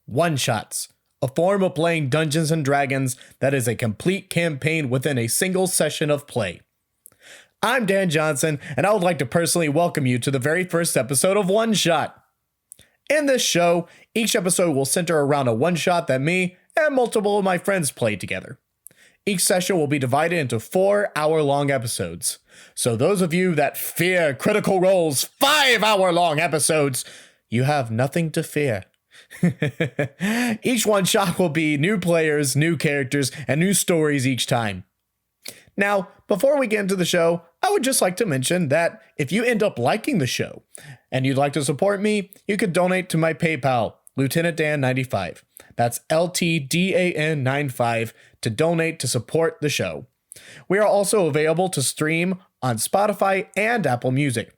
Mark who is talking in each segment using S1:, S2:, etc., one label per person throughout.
S1: one-shots, a form of playing Dungeons & Dragons that is a complete campaign within a single session of play. I'm Dan Johnson, and I would like to personally welcome you to the very first episode of One Shot. In this show, each episode will center around a one-shot that me and multiple of my friends play together. Each session will be divided into 4-hour-long episodes. So those of you that fear Critical Role's 5-hour-long episodes, you have nothing to fear. Each one-shot will be new players, new characters, and new stories each time. Now, before we get into the show, I would just like to mention that if you end up liking the show and you'd like to support me, you could donate to my PayPal, Lieutenant Dan 95. That's LTDAN 95 to donate to support the show. We are also available to stream on Spotify and Apple Music.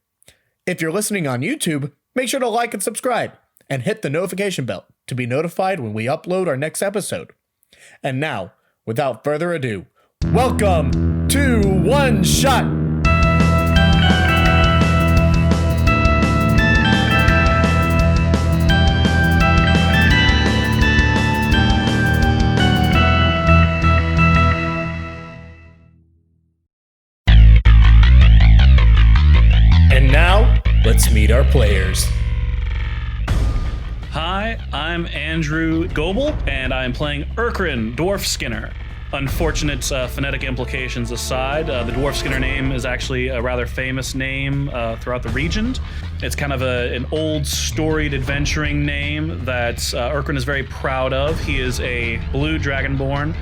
S1: If you're listening on YouTube, make sure to like and subscribe and hit the notification bell to be notified when we upload our next episode. And now, without further ado, welcome to One Shot! And now, let's meet our players.
S2: Hi, I'm Andrew Goble, and I'm playing Irkren, Dwarfskinner. Unfortunate phonetic implications aside, the Dwarfskinner name is actually a rather famous name throughout the region. It's kind of an old storied adventuring name that Irkren is very proud of. He is a blue dragonborn.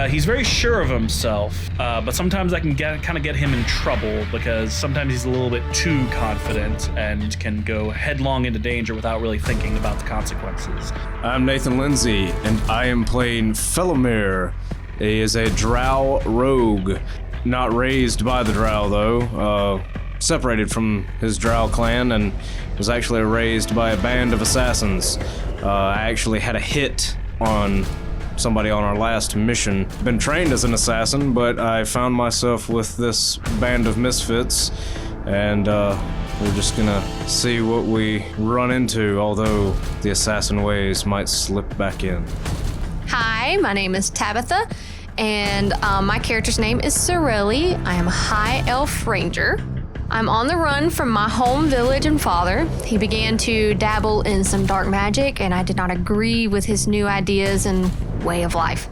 S2: He's very sure of himself, but sometimes that can kind of get him in trouble because sometimes he's a little bit too confident and can go headlong into danger without really thinking about the consequences.
S3: I'm Nathan Lindsay, and I am playing Phelomeir. He is a drow rogue, not raised by the drow though, separated from his drow clan and was actually raised by a band of assassins. I actually had a hit on somebody on our last mission. Been trained as an assassin, but I found myself with this band of misfits, and we're just gonna see what we run into, although the assassin ways might slip back in.
S4: Hi, my name is Tabitha, and my character's name is Sarelli. I am a high elf ranger. I'm on the run from my home village and father. He began to dabble in some dark magic, and I did not agree with his new ideas and way of life.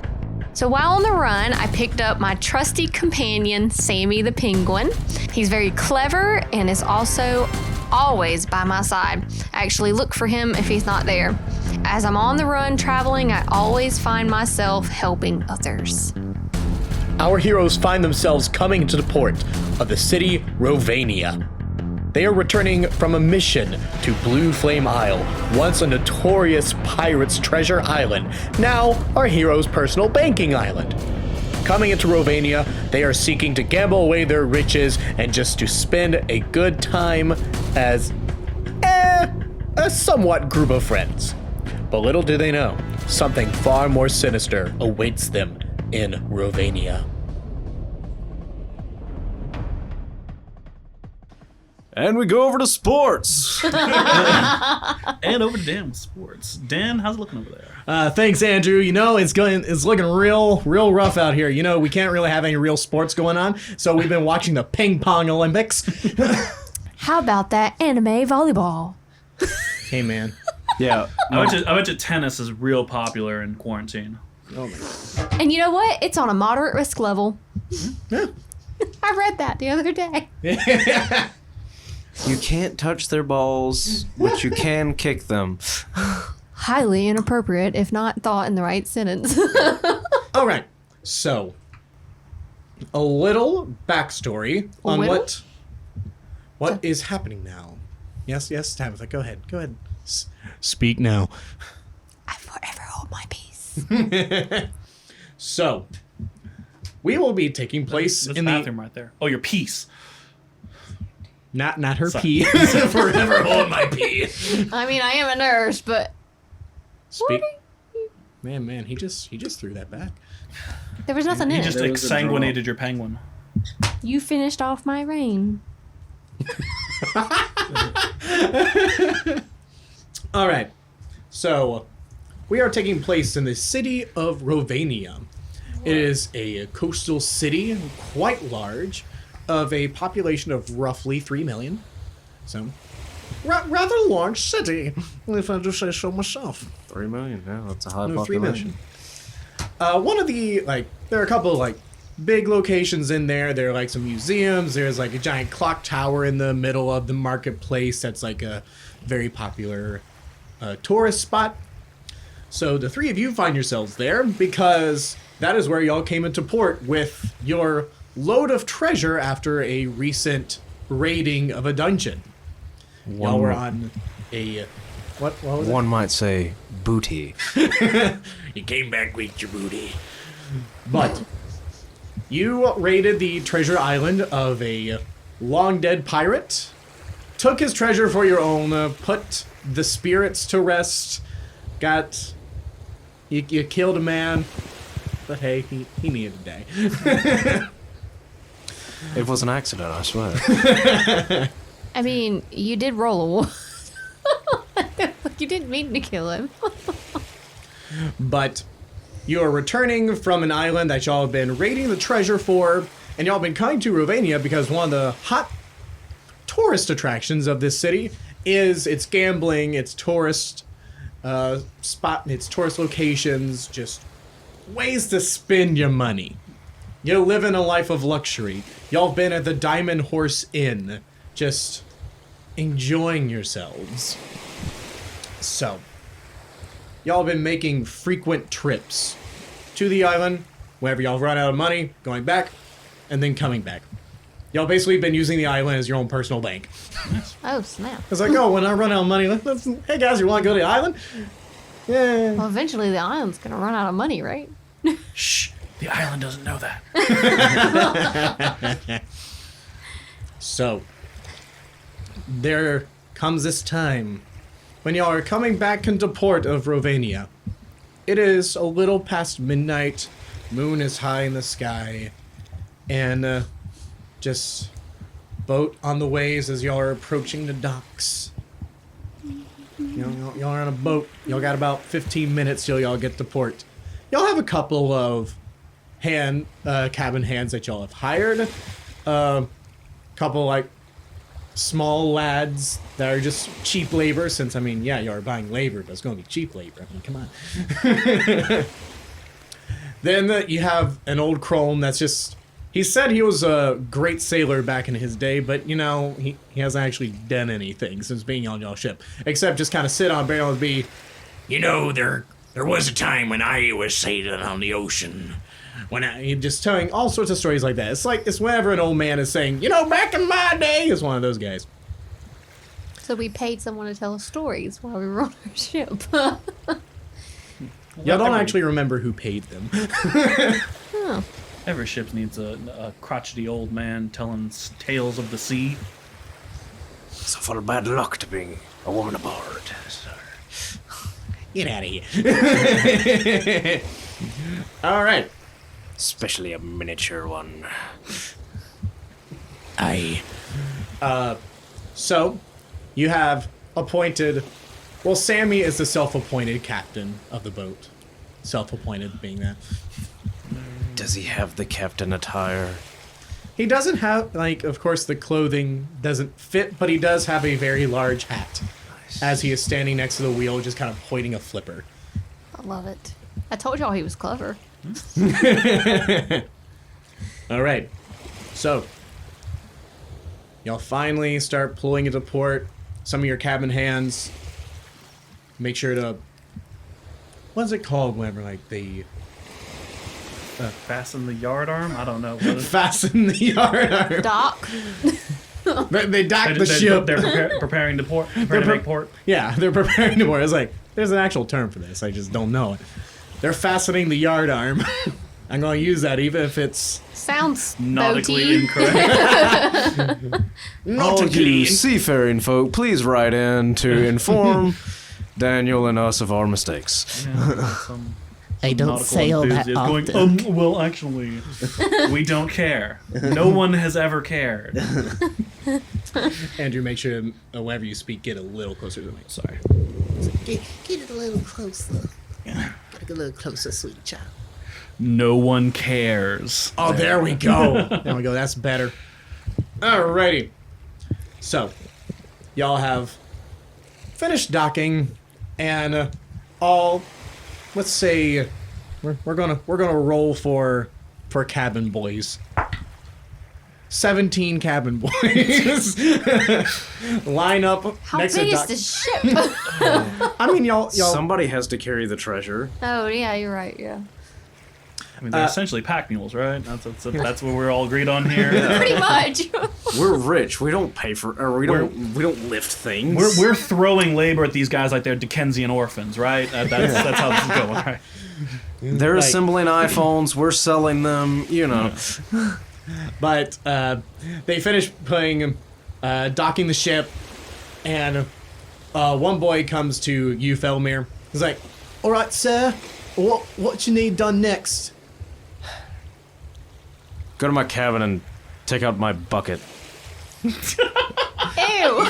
S4: So while on the run, I picked up my trusty companion, Sammy the Penguin. He's very clever and is also always by my side. I actually look for him if he's not there. As I'm on the run traveling, I always find myself helping others.
S1: Our heroes find themselves coming into the port of the city Rovania. They are returning from a mission to Blue Flame Isle, once a notorious pirate's treasure island, now our heroes' personal banking island. Coming into Rovania, they are seeking to gamble away their riches and just to spend a good time as a somewhat group of friends. But little do they know, something far more sinister awaits them in Rovania.
S3: And we go over to sports.
S2: And over to Dan with sports. Dan, how's it looking over there?
S1: Thanks, Andrew. You know, it's looking real rough out here. You know, we can't really have any real sports going on, so we've been watching the ping pong Olympics.
S4: How about that anime volleyball?
S1: Hey, man.
S3: Yeah.
S2: I bet you tennis is real popular in quarantine.
S1: Oh my God.
S4: And you know what? It's on a moderate risk level.
S1: Yeah.
S4: I read that the other day.
S3: You can't touch their balls, but you can kick them.
S4: Highly inappropriate if not thought in the right sentence.
S1: All right. So, a little backstory on what is happening now. Yes, Tabitha, go ahead. Speak now.
S4: I forever hold my peace.
S1: So, we will be taking place
S2: There's
S1: in
S2: the
S1: the
S2: bathroom right there. Oh, your piece.
S1: not her
S2: Sorry.
S1: pee. Forever hold my pee.
S4: I mean, I am a nurse, but
S1: Speak. Man, he just threw that back.
S4: there was nothing
S2: You
S4: in
S2: just
S4: it.
S2: exsanguinated your penguin.
S4: You finished off my reign.
S1: All right. So, we are taking place in the city of Rovania. It is a coastal city, quite large, of a population of roughly 3 million. So, rather large city, if I do say so myself.
S3: 3 million, yeah, that's a high
S1: No, 3
S3: population.
S1: million. One of the, there are a couple of, big locations in there. There are, some museums. There's, a giant clock tower in the middle of the marketplace that's, a very popular tourist spot. So the three of you find yourselves there because that is where y'all came into port with your load of treasure after a recent raiding of a dungeon. Y'all were on a... What was it?
S3: One might say booty.
S1: You came back with your booty. But you raided the treasure island of a long-dead pirate, took his treasure for your own, put the spirits to rest, You killed a man, but hey, he needed a day.
S3: It was an accident, I swear.
S4: I mean, you did roll a one. You didn't mean to kill him.
S1: But you are returning from an island that y'all have been raiding the treasure for, and y'all have been coming to Rovania because one of the hot tourist attractions of this city is its gambling, its tourist its tourist locations, just ways to spend your money. You're living a life of luxury. Y'all been at the Diamond Horse Inn, just enjoying yourselves. So, y'all been making frequent trips to the island, whenever y'all run out of money, going back, and then coming back. Y'all basically been using the island as your own personal bank.
S4: Oh, snap.
S1: It's like, oh, when I run out of money, hey guys, you want to go to the island? Yeah.
S4: Well, eventually the island's going to run out of money, right?
S2: Shh. The island doesn't know that.
S1: So, there comes this time when y'all are coming back into port of Rovania. It is a little past midnight, moon is high in the sky, and just boat on the waves as y'all are approaching the docks. Y'all are on a boat. Y'all got about 15 minutes till y'all get to port. Y'all have a couple of cabin hands that y'all have hired. Couple small lads that are just cheap labor, since y'all are buying labor, but it's gonna be cheap labor. Come on. Then you have an old crone that's just, he said he was a great sailor back in his day, but he hasn't actually done anything since being on y'all ship, except just kind of sit on barrel and be, there was a time when I was sailing on the ocean. Just telling all sorts of stories like that. It's whenever an old man is saying, back in my day, is one of those guys.
S4: So we paid someone to tell us stories while we were on our ship.
S1: Y'all don't actually remember who paid them.
S4: Oh.
S2: Every ship needs a crotchety old man telling tales of the sea.
S3: It's full of bad luck to bring a woman aboard, sir.
S1: Get out of here. All right.
S3: Especially a miniature one.
S1: So, you have appointed... Well, Sammy is the self-appointed captain of the boat. Self-appointed being that.
S3: Does he have the captain attire?
S1: He doesn't have, of course, the clothing doesn't fit, but he does have a very large hat.
S3: Nice.
S1: As he is standing next to the wheel, just kind of pointing a flipper.
S4: I love it. I told y'all he was clever.
S1: All right. So, y'all finally start pulling into port. Some of your cabin hands make sure to... What's it called whenever, they...
S2: Fasten the yard arm? I don't know. What is
S1: fasten the yard arm.
S4: Doc.
S1: They dock the ship.
S2: They're preparing to port. Preparing to make port.
S1: Yeah, they're preparing to port. It's there's an actual term for this. I just don't know it. They're fastening the yard arm. I'm going to use that even if it's...
S4: Sounds
S2: Nautically
S4: boaty.
S2: incorrect.
S3: All you seafaring folk, please write in to inform Daniel and us of our mistakes.
S5: I don't sail that often.
S2: Going, well, actually, we don't care. No one has ever cared.
S1: Andrew, make sure whenever you speak, get a little closer to the mic. Sorry.
S5: Get it a little closer.
S1: a little closer, sweet child.
S2: No one cares.
S1: Oh, there we go. There we go. That's better. Alrighty. So, y'all have finished docking, and let's say we're gonna roll for cabin boys. 17 cabin boys line up
S4: How
S1: next
S4: big
S1: to
S4: is this ship?
S1: I mean, y'all.
S3: Somebody has to carry the treasure.
S4: Oh, yeah, you're right, yeah.
S2: I mean, they're essentially pack mules, right? That's what we're all agreed on here.
S4: Pretty much.
S3: We're rich. We don't pay for, or we don't lift things.
S2: We're throwing labor at these guys like they're Dickensian orphans, right? That's how this is going, right?
S3: They're assembling iPhones. We're selling them. You know.
S1: But they finish docking the ship, and one boy comes to you, Phelomeir. He's like, "All right, sir, what you need done next?"
S3: Go to my cabin and take out my bucket.
S4: Ew.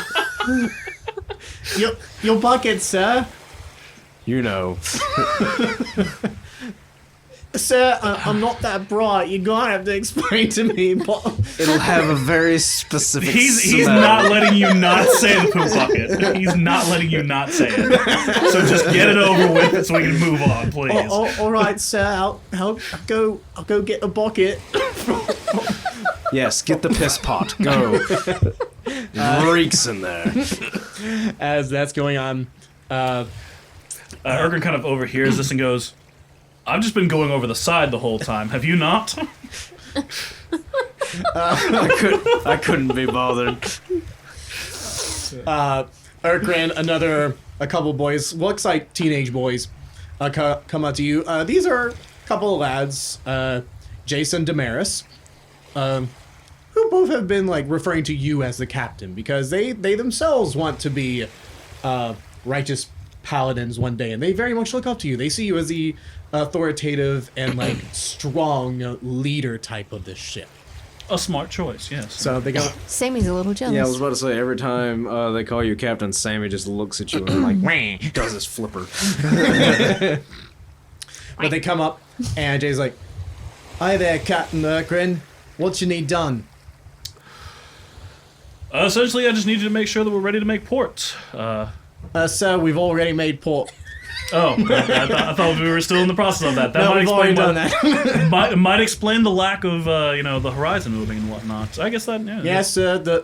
S1: Your bucket, sir.
S3: You know.
S1: Sir, I'm not that bright. You're gonna have to explain to me. But
S3: It'll have a very specific
S2: He's
S3: smell.
S2: not letting you not say the poop bucket. He's not letting you not say it. So just get it over with so we can move on, please.
S1: all right, sir. I'll go get a bucket.
S3: Yes, get the piss pot. Go. Reeks in there.
S1: As that's going on,
S2: Irkren kind of overhears this and goes, "I've just been going over the side the whole time. Have you not?"
S3: I couldn't be bothered.
S1: Irkren, a couple boys, looks like teenage boys, come up to you. These are a couple of lads, Jason Damaris, who both have been like referring to you as the captain because they themselves want to be righteous paladins one day, and they very much look up to you. They see you as the authoritative and like strong leader type of this ship.
S2: A smart choice, yes.
S1: So they go.
S4: Sammy's a little jealous.
S3: Yeah, I was about to say, every time they call you Captain, Sammy just looks at you and like, wah, does his flipper.
S1: But they come up, and Jay's like, "Hi there, Captain Irkren. What you need done?"
S2: Essentially, I just need you to make sure that we're ready to make port.
S1: Sir, we've already made port.
S2: Oh, I thought we were still in the process of that. That
S1: No,
S2: might
S1: we've already
S2: explain
S1: done that.
S2: might explain the lack of the horizon moving and whatnot. I guess that
S1: Yes, sir.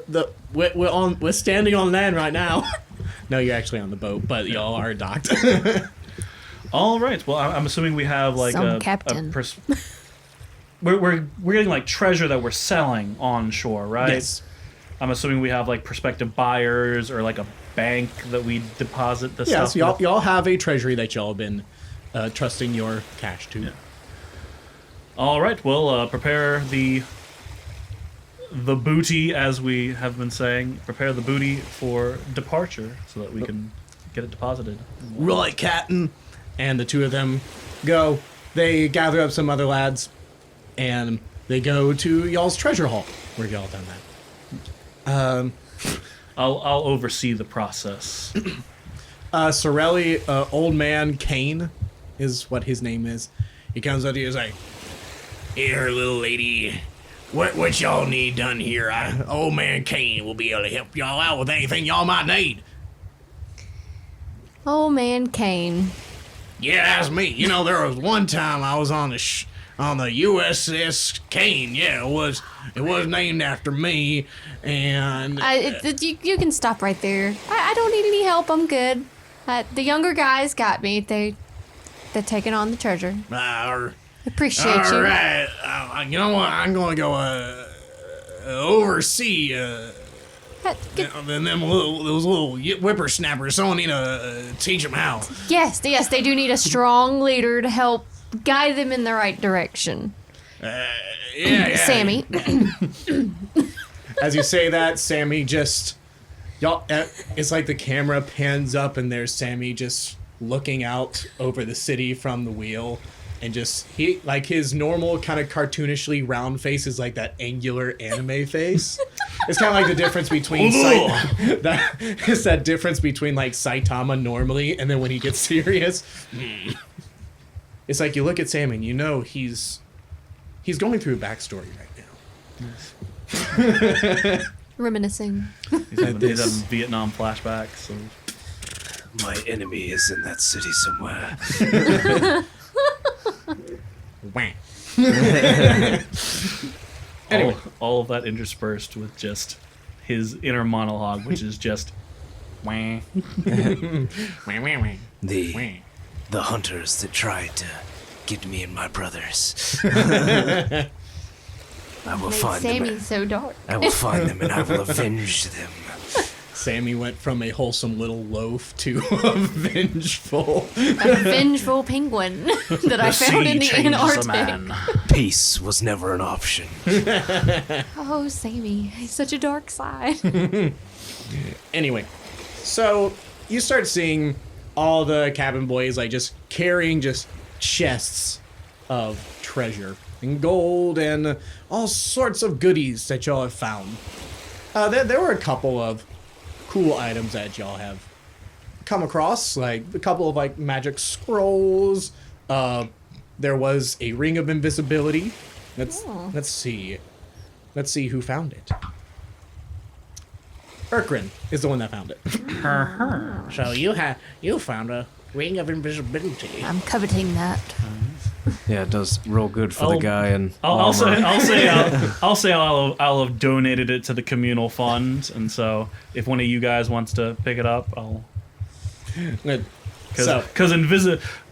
S1: We're standing on land right now. No, you're actually on the boat, but y'all are docked.
S2: All right. Well, I'm assuming we have like
S4: Some captain.
S2: we're getting like treasure that we're selling on shore, right?
S1: Yes.
S2: I'm assuming we have like prospective buyers or like a bank that we deposit the
S1: Yeah,
S2: stuff.
S1: so
S2: with.
S1: y'all have a treasury that y'all have been trusting your cash to.
S2: Yeah. All right. Well, prepare the booty, as we have been saying. Prepare the booty for departure so that we can get it deposited.
S1: Right, Captain. And the two of them go. They gather up some other lads, and they go to y'all's treasure hall, where y'all done that.
S2: I'll oversee the process.
S1: Sarelli, old man Kane, is what his name is. He comes up to you and is like, "Here, little lady, what y'all need done here? Old man Kane will be able to help y'all out with anything y'all might need."
S4: Oh, man, Kane.
S1: Yeah, that's me. You know, there was one time I was on the USS Kane. Yeah, it was named after me, and
S4: You can stop right there. I don't need any help. I'm good. The younger guys got me. They're taking on the treasure. Appreciate you.
S1: All right. You know what? I'm going to go oversee and those little whippersnappers. Someone need to teach them how.
S4: Yes, they do need a strong leader to help guide them in the right direction.
S1: Yeah.
S4: Sammy.
S1: As you say that, Sammy just it's like the camera pans up and there's Sammy just looking out over the city from the wheel, and just his normal kind of cartoonishly round face is like that angular anime face. It's kind of like the difference between it's that difference between like Saitama normally and then when he gets serious. it's like you look at Sam and you know he's going through a backstory right now.
S4: Reminiscing.
S2: He's having Vietnam flashbacks. So.
S3: My enemy is in that city somewhere.
S1: Anyway.
S2: All of that interspersed with just his inner monologue, which is just wah.
S3: The hunters that tried to get me and my brothers. I will find them.
S4: Sammy's so dark.
S3: I will find them and I will avenge them.
S1: Sammy went from a wholesome little loaf to a vengeful
S4: penguin that I found in the Antarctic.
S3: Peace was never an option.
S4: Oh, Sammy, he's such a dark side.
S1: Anyway, so you start seeing all the cabin boys like just carrying just chests of treasure and gold and all sorts of goodies that y'all have found. There were a couple of cool items that y'all have come across, like a couple of like magic scrolls. There was a ring of invisibility. Let's see who found it. Irkren is the one that found it.
S5: So you found a ring of invisibility.
S4: I'm coveting that.
S3: Yeah, it does real good for the guy and
S2: I'll say I'll have donated it to the communal fund, and so if one of you guys wants to pick it up, I'll. Because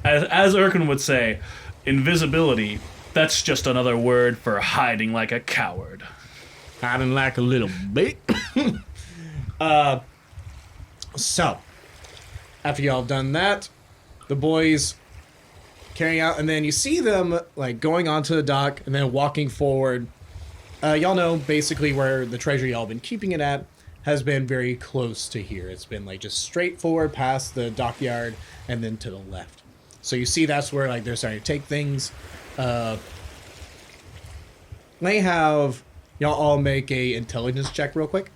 S2: as Irkren would say, invisibility, that's just another word for hiding like a coward.
S1: Hiding like a little bit. So after y'all done that, the boys carrying out, and then you see them like going onto the dock and then walking forward. Y'all know basically where the treasure y'all been keeping it at has been very close to here. It's been like just straight forward past the dockyard and then to the left. So you see that's where like they're starting to take things. May have y'all all make a intelligence check real quick.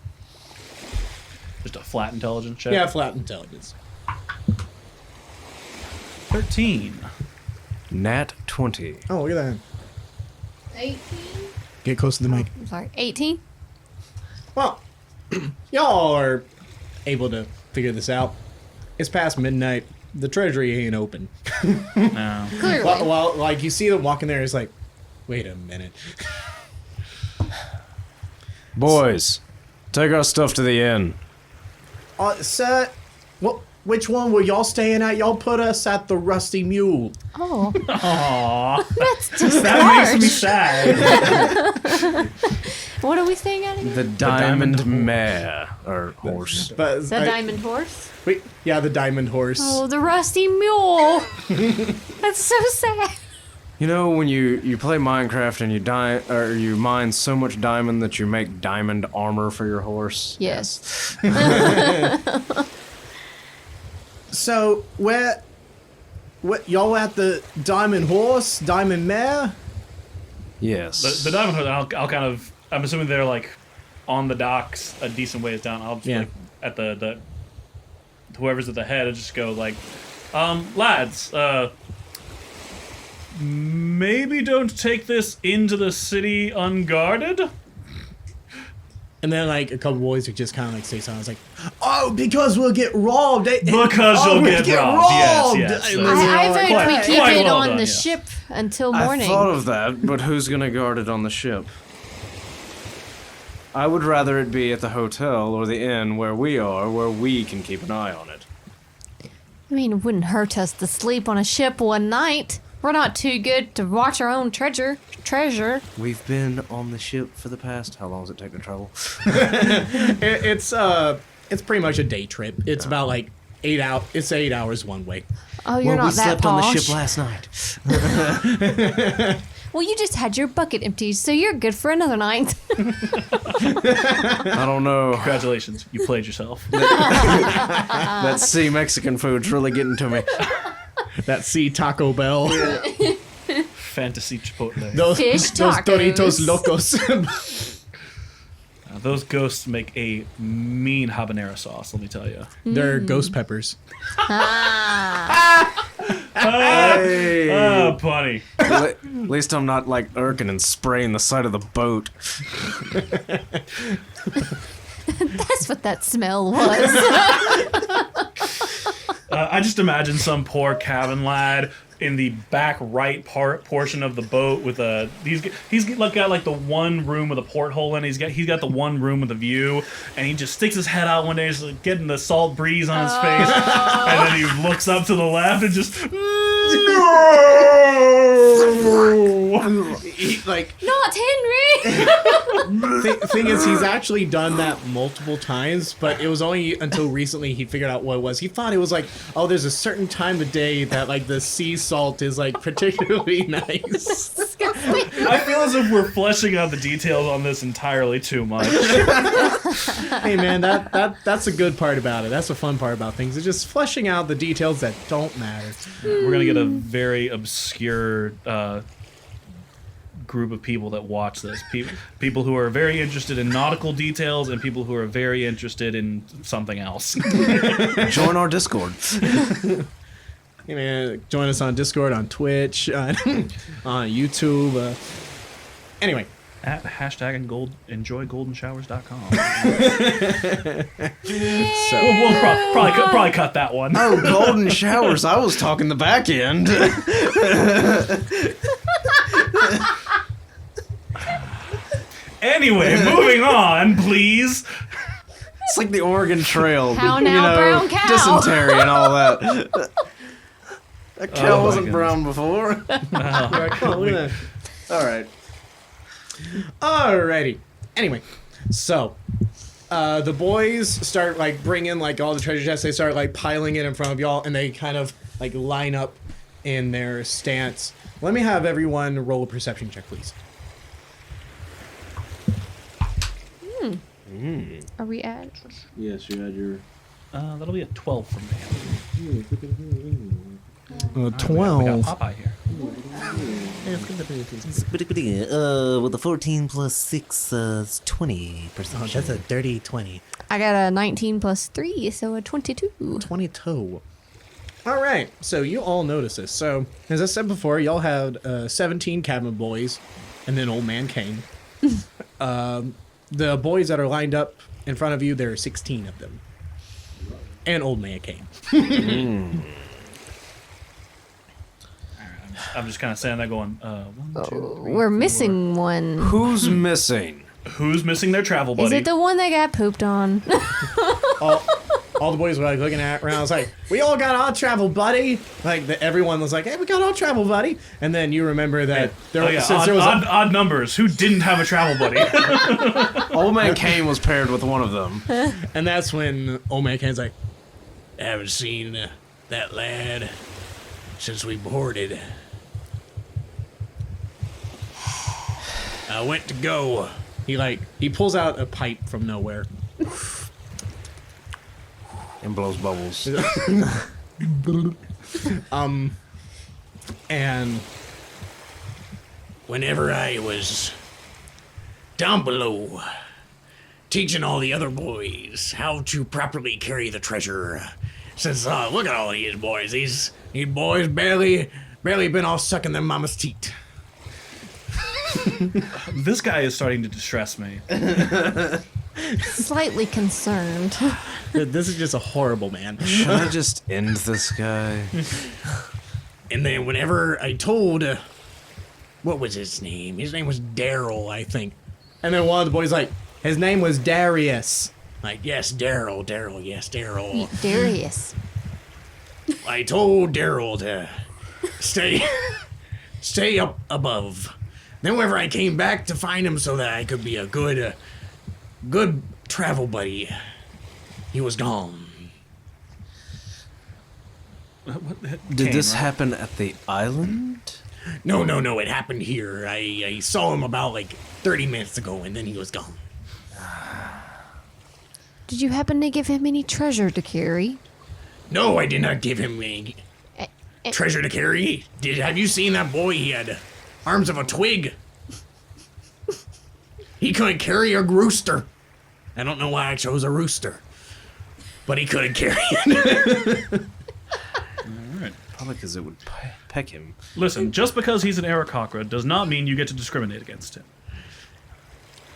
S2: Just a flat intelligence check.
S1: Yeah, flat intelligence.
S2: 13.
S3: Nat 20.
S1: Oh, look at that.
S4: 18?
S1: Get close to the mic.
S4: I'm sorry, 18?
S1: Well, y'all are able to figure this out. It's past midnight. The treasury ain't open.
S2: No.
S4: Clearly.
S1: Well, like you see them walking there, it's like, wait a minute.
S3: Boys, take our stuff to the inn.
S1: Sir, which one were y'all staying at? Y'all put us at the Rusty Mule.
S4: Oh.
S2: Aww.
S4: That's just
S2: That makes me
S4: harsh.
S2: sad.
S4: What are we staying at again?
S3: The Diamond Mare, or horse.
S1: But
S4: The diamond horse?
S1: Wait, yeah, the Diamond Horse.
S4: Oh, the rusty mule. That's so sad.
S3: You know when you play Minecraft and you mine so much diamond that you make diamond armor for your horse?
S4: Yes.
S1: So, what y'all at the Diamond Horse, Diamond Mare?
S3: Yes.
S2: The diamond horse, I'll kind of, I'm assuming they're like on the docks a decent ways down. I'll just like at the whoever's at the head, I'll just go like, lads, maybe don't take this into the city unguarded.
S1: And then like a couple boys would just kind of like say something. It's like, oh, because we'll get robbed.
S2: Because you'll get robbed. Yes.
S4: I vote we keep
S2: quite
S4: it
S2: well
S4: on
S2: done,
S4: the
S2: yes.
S4: ship until
S3: I
S4: morning.
S3: thought of that, but who's gonna guard it on the ship? I would rather it be at the hotel or the inn where we are, where we can keep an eye on it.
S4: I mean, it wouldn't hurt us to sleep on a ship one night. We're not too good to watch our own treasure.
S3: We've been on the ship for the past. How long does it take to travel?
S1: It's pretty much a day trip. It's about like 8 hours. It's 8 hours one way.
S4: Oh, you're not that posh.
S3: on the ship last night.
S4: Well, you just had your bucket emptied, so you're good for another night.
S3: I don't know.
S2: Congratulations, you played yourself.
S3: That sea Mexican food's really getting to me.
S1: That sea Taco Bell.
S2: Fantasy Chipotle.
S1: Those
S4: tacos.
S1: Doritos Locos.
S2: Those ghosts make a mean habanero sauce, let me tell you.
S1: They're ghost peppers.
S3: Hey.
S2: bunny.
S3: At least I'm not like Irkren and spraying the side of the boat.
S4: That's what that smell was.
S2: I just imagine some poor cabin lad in the back right portion of the boat with a he's got like the one room with a porthole in it. He's got the one room with a view, and he just sticks his head out one day, just like getting the salt breeze on his face, and then he looks up to the left and just
S1: Like,
S4: Not Henry.
S1: thing is, he's actually done that multiple times, but it was only until recently he figured out what it was. He thought it was like, oh, there's a certain time of day that like the sea salt is like particularly nice.
S2: I feel as if we're fleshing out the details on this entirely too much.
S1: Hey man, that's a good part about it. That's the fun part about things. It's just fleshing out the details that don't matter.
S2: We're gonna get a very obscure group of people that watch this. People who are very interested in nautical details and people who are very interested in something else.
S3: Join our Discord.
S1: Hey man, join us on Discord, on Twitch, on YouTube. Anyway.
S2: At hashtag enjoygoldenshowers.com.
S1: So
S2: We'll probably cut that one.
S3: Oh, golden showers. I was talking the back end.
S2: Anyway, moving on, please.
S3: It's like the Oregon Trail.
S4: How now, brown cow?
S3: Dysentery and all that. That cow
S2: Oh my
S3: wasn't
S2: goodness.
S3: brown before.
S1: yeah, come on, look at that.
S3: All right.
S1: Alrighty. Anyway, so the boys start like bringing like all the treasure chests. They start like piling it in front of y'all, and they kind of like line up in their stance. Let me have everyone roll a perception check, please.
S4: Are we at?
S6: Yes, you had your.
S2: That'll be a 12 from me.
S1: 12.
S2: We got Popeye here.
S6: It's pretty good. With a 14 plus 6, it's 20%.
S1: Oh, that's a dirty 20.
S4: I got a 19 plus 3, so a 22.
S1: 22. All right, so you all notice this. So, as I said before, y'all had 17 cabin boys, and then Old Man Kane. The boys that are lined up in front of you, there are 16 of them. And Old Man Kane.
S2: I'm just kind of standing there going, 1, 2, 3.
S4: We're missing one.
S3: Who's missing?
S2: Who's missing their travel buddy?
S4: Is it the one that got pooped on?
S1: All the boys were like looking at around. I was like, we all got our travel buddy. Like everyone was like, hey, we got our travel buddy. And then you remember that
S2: odd numbers. Who didn't have a travel buddy?
S3: Old Man Kane was paired with one of them.
S1: and that's when Old Man Kane's like, I haven't seen that lad since we boarded. I went to go. He pulls out a pipe from nowhere.
S3: And blows bubbles.
S1: And whenever I was down below, teaching all the other boys how to properly carry the treasure, says, look at all these boys. These boys barely been all sucking their mama's teat.
S2: This guy is starting to distress me.
S4: Slightly concerned.
S1: This is just a horrible man.
S3: Should I just end this guy?
S1: And then whenever I told, what was his name? His name was Daryl, I think. And then one of the boys like, his name was Darius. Like, yes, Daryl, yes, Daryl.
S4: Darius.
S1: I told Daryl to stay up above. Then whenever I came back to find him so that I could be a good travel buddy, he was gone.
S3: Did this happen at the island?
S1: No, it happened here. I saw him about like 30 minutes ago, and then he was gone.
S4: Did you happen to give him any treasure to carry?
S1: No, I did not give him any treasure to carry. Have you seen that boy? He had arms of a twig. He couldn't carry a rooster. I don't know why I chose a rooster, but he couldn't carry it.
S2: All right,
S3: Probably because it would peck him.
S2: Listen, just because he's an Aarakocra does not mean you get to discriminate against him.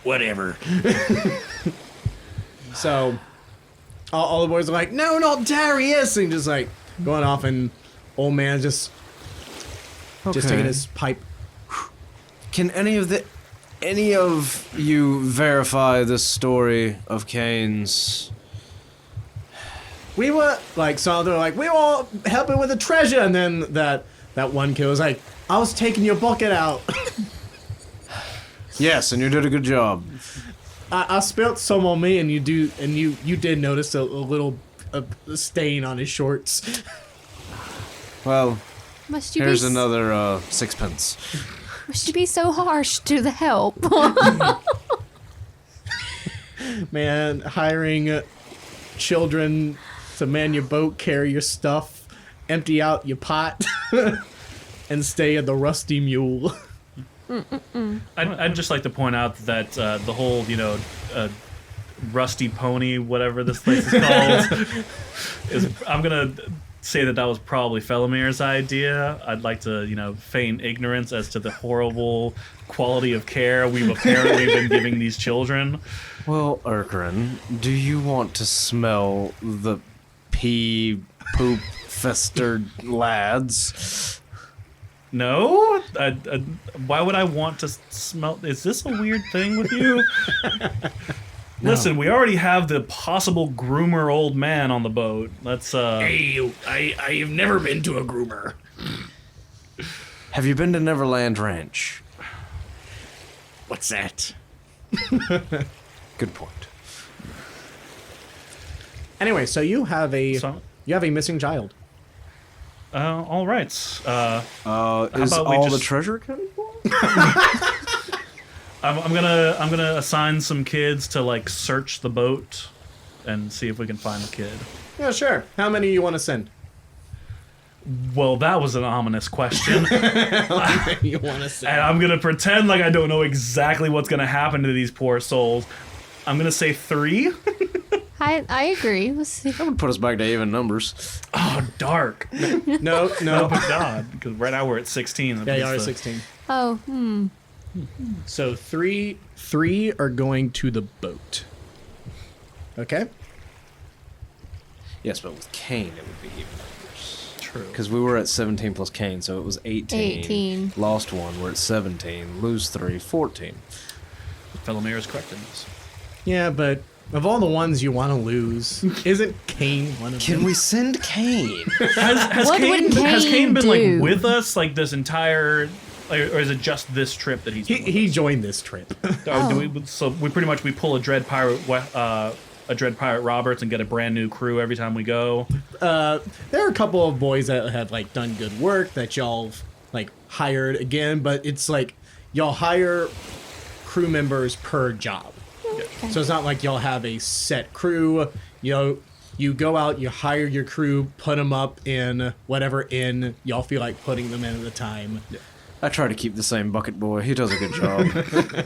S5: Whatever.
S1: So, all the boys are like, no, not Darius! And just like going off, and old man just taking his pipe.
S3: Can any of you verify this story of Cain's?
S1: We were like, so they're like, we were helping with the treasure, and then that one kid was like, I was taking your bucket out.
S3: Yes, and you did a good job.
S1: I spilt some on me, and you did notice a little stain on his shorts.
S3: Well,
S4: Must you
S3: here's
S4: be
S3: another sixpence.
S4: Must you be so harsh to the help?
S1: Man, hiring children to man your boat, carry your stuff, empty out your pot, and stay at the Rusty Mule.
S2: I'd just like to point out that the whole, Rusty Pony, whatever this place is called, I'm gonna say that was probably Phelomeir's idea. I'd like to, feign ignorance as to the horrible quality of care we've apparently been giving these children.
S3: Well, Irkren, do you want to smell the pee poop festered lads?
S2: No? Why would I want to smell? Is this a weird thing with you? Listen, we already have the possible groomer old man on the boat. Let's,
S5: Hey, I have never been to a groomer.
S3: Have you been to Neverland Ranch?
S5: What's that?
S3: Good point.
S1: Anyway, so you have a missing child.
S2: all right.
S3: Is
S2: about we
S3: all the
S2: just-
S3: treasure accounted for?
S2: I'm gonna assign some kids to, like, search the boat and see if we can find the kid.
S1: Yeah, sure. How many you want to send?
S2: Well, that was an ominous question.
S1: You want to send?
S2: And I'm gonna pretend like I don't know exactly what's gonna happen to these poor souls. I'm gonna say 3.
S4: I agree. Let's see.
S3: That would put us back to even numbers.
S2: Oh, dark.
S1: No.
S2: Oh my god, because right now we're at 16.
S1: Yeah, you are 16.
S4: Oh,
S1: So three are going to the boat. Okay.
S3: Yes, but with Cain, it would be even numbers.
S2: True.
S3: Because we were at 17 plus Cain, so it was 18.
S4: 18.
S3: Lost 1, we're at 17. Lose 3, 14.
S2: Phelomeir is correct in this.
S1: Yeah, but of all the ones you want to lose, isn't Cain one of them?
S3: Can we send Cain?
S2: Has
S4: What
S2: Cain,
S4: would
S2: has
S4: Cain
S2: Cain been
S4: do?
S2: like with us like this entire, or is it just this trip that he's been with
S1: He
S2: us?
S1: joined this trip.
S2: So we pretty much pull a Dread Pirate Roberts and get a brand new crew every time we go.
S1: There are a couple of boys that have like done good work that y'all like hired again, but it's like y'all hire crew members per job.
S4: okay.
S1: So it's not like y'all have a set crew. You go out, you hire your crew, put them up in whatever inn y'all feel like putting them in at the time.
S3: I try to keep the same bucket boy. He does a good job.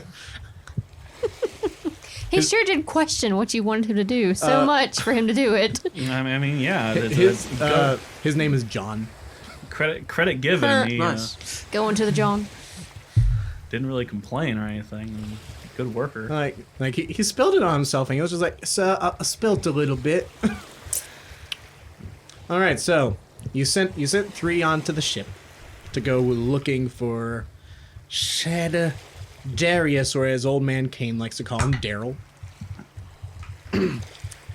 S4: He sure did question what you wanted him to do so much for him to do it.
S2: I mean, yeah.
S1: His name is John.
S2: Credit given. He
S3: Nice.
S4: Going to the John.
S2: didn't really complain or anything. Good worker.
S1: Like he spilled it on himself, and he was just like, "Sir, I spilled a little bit." All right, so you sent 3 onto the ship to go looking for Shadow Darius, or as old man Cain likes to call him, Daryl.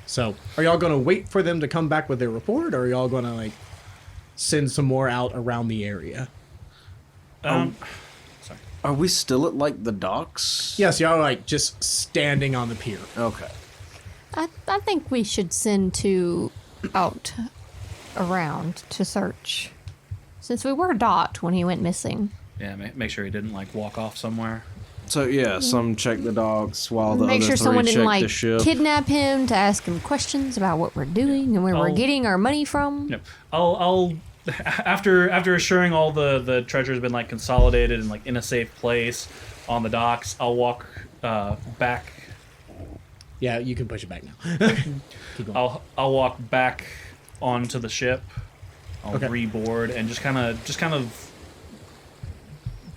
S1: So, are y'all gonna wait for them to come back with their report, or are y'all gonna like send some more out around the area?
S2: Sorry.
S3: Are we still at, like, the docks?
S1: Yes, y'all are like just standing on the pier.
S3: Okay.
S4: I think we should send 2 out around to search. Since we were docked when he went missing.
S2: Yeah, make sure he didn't like walk off somewhere.
S3: So, yeah, some check the docks while the
S4: Make
S3: other
S4: sure
S3: 3
S4: someone
S3: check
S4: didn't
S3: the
S4: like
S3: ship.
S4: kidnap him to ask him questions about what we're doing and where we're
S2: I'll-
S4: getting our money from.
S2: Yep. I'll after assuring all the treasure has been like consolidated and like in a safe place on the docks, I'll walk back.
S1: Yeah, you can push it back now. Keep going.
S2: I'll walk back onto the ship I'll
S1: Okay.
S2: reboard and just kind of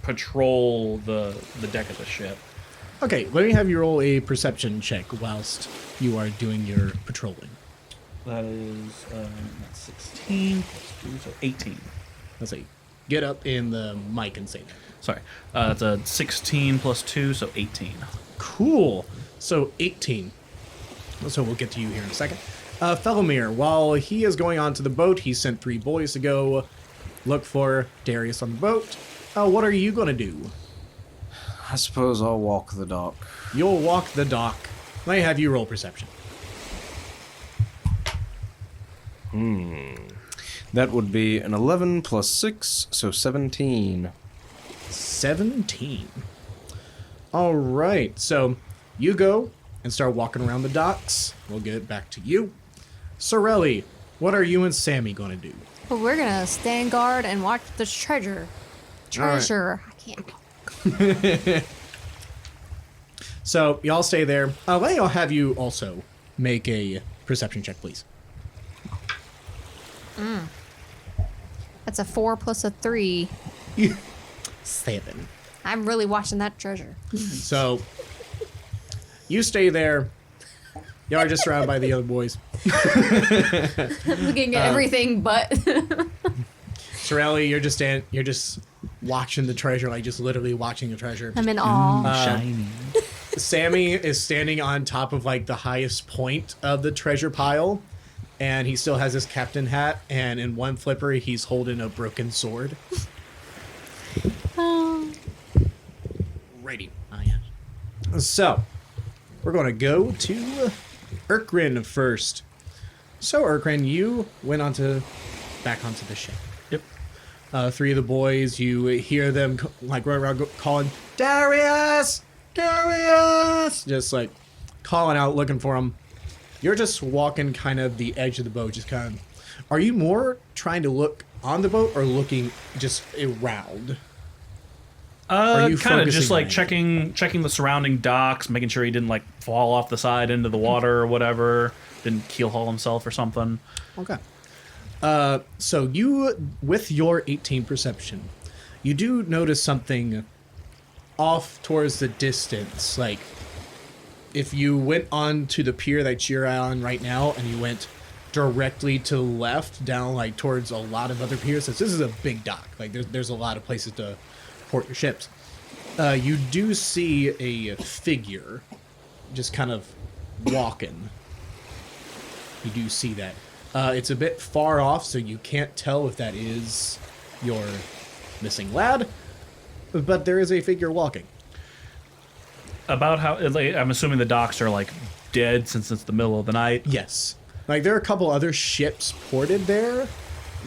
S2: patrol the deck of the ship.
S1: Okay, let me have you roll a perception check whilst you are doing your patrolling.
S2: That is that's 16 plus 2, so 18.
S1: Let's see. Get up in the mic and say that.
S2: Sorry, that's a 16 plus 2, so 18.
S1: Cool. So 18. So we'll get to you here in a second. Phelomeir, while he is going on to the boat, he sent 3 boys to go look for Darius on the boat. What are you going to do?
S3: I suppose I'll walk the dock.
S1: You'll walk the dock. Let me have you roll perception.
S3: That would be an 11 plus 6, so 17.
S1: 17. All right. So you go and start walking around the docks. We'll get it back to you. Sarelli, what are you and Sammy going to do?
S4: Well, we're gonna stand guard and watch the treasure. Treasure. I can't.
S1: So y'all stay there. Let me have you also make a perception check, please.
S4: That's a 4 plus a 3.
S1: 7.
S4: I'm really watching that treasure.
S1: So you stay there. Y'all are just surrounded by the other boys.
S4: Looking at everything but.
S1: Sarelli, you're just watching the treasure, like just literally watching the treasure.
S4: I'm in awe.
S2: Shiny.
S1: Sammy is standing on top of like the highest point of the treasure pile, and he still has his captain hat, and in one flipper he's holding a broken sword. Righty. Oh, yeah. So, we're going to go to Irkren first. So, Irkren, you went back onto the ship.
S2: Yep.
S1: 3 of the boys, you hear them like run around calling, Darius! Darius! Just like calling out, looking for him. You're just walking kind of the edge of the boat, just kind of. Are you more trying to look on the boat or looking just around? Are you
S2: Kind of
S1: focusing
S2: just like
S1: on
S2: checking the surrounding docks, making sure he didn't like fall off the side into the water or whatever, didn't keel haul himself or something.
S1: Okay. So you, with your 18 perception, you do notice something off towards the distance. Like, if you went on to the pier that you're on right now and you went directly to the left, down like towards a lot of other piers, since this is a big dock, like there's a lot of places to port your ships. You do see a figure just kind of walking. You do see that. It's a bit far off, so you can't tell if that is your missing lad, but there is a figure walking.
S2: About how like, I'm assuming the docks are like dead since it's the middle of the night.
S1: Yes. Like, there are a couple other ships ported there,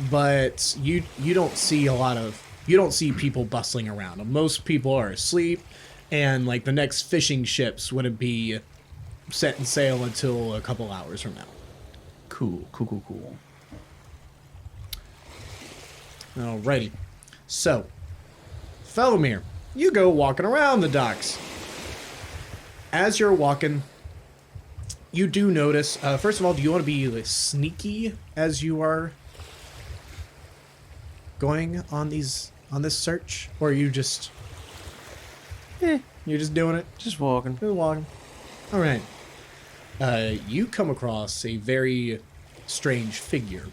S1: but you don't see you don't see people bustling around. Most people are asleep, and like the next fishing ships wouldn't be setting sail until a couple hours from now.
S2: Cool.
S1: Alrighty. So, Phelomeir, you go walking around the docks. As you're walking, you do notice, first of all, do you want to be like, sneaky as you are going on this search? Or are you just, you're just doing it?
S3: Just walking.
S1: Just walking. Alright. You come across a very strange figure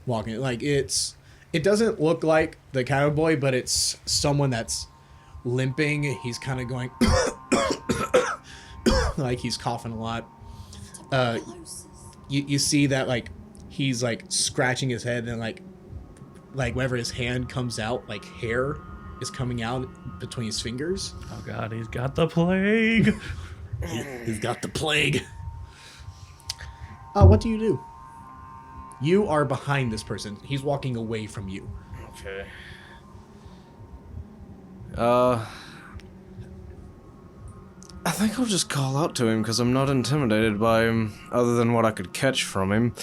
S1: walking. Like, it doesn't look like the cowboy, but it's someone that's limping. He's kind of going like he's coughing a lot. You see that like he's like scratching his head, and like whenever his hand comes out, like hair is coming out between his fingers.
S2: Oh god, he's got the plague.
S1: He's got the plague. What do you do? You are behind this person. He's walking away from you.
S3: Okay. I think I'll just call out to him because I'm not intimidated by him, other than what I could catch from him.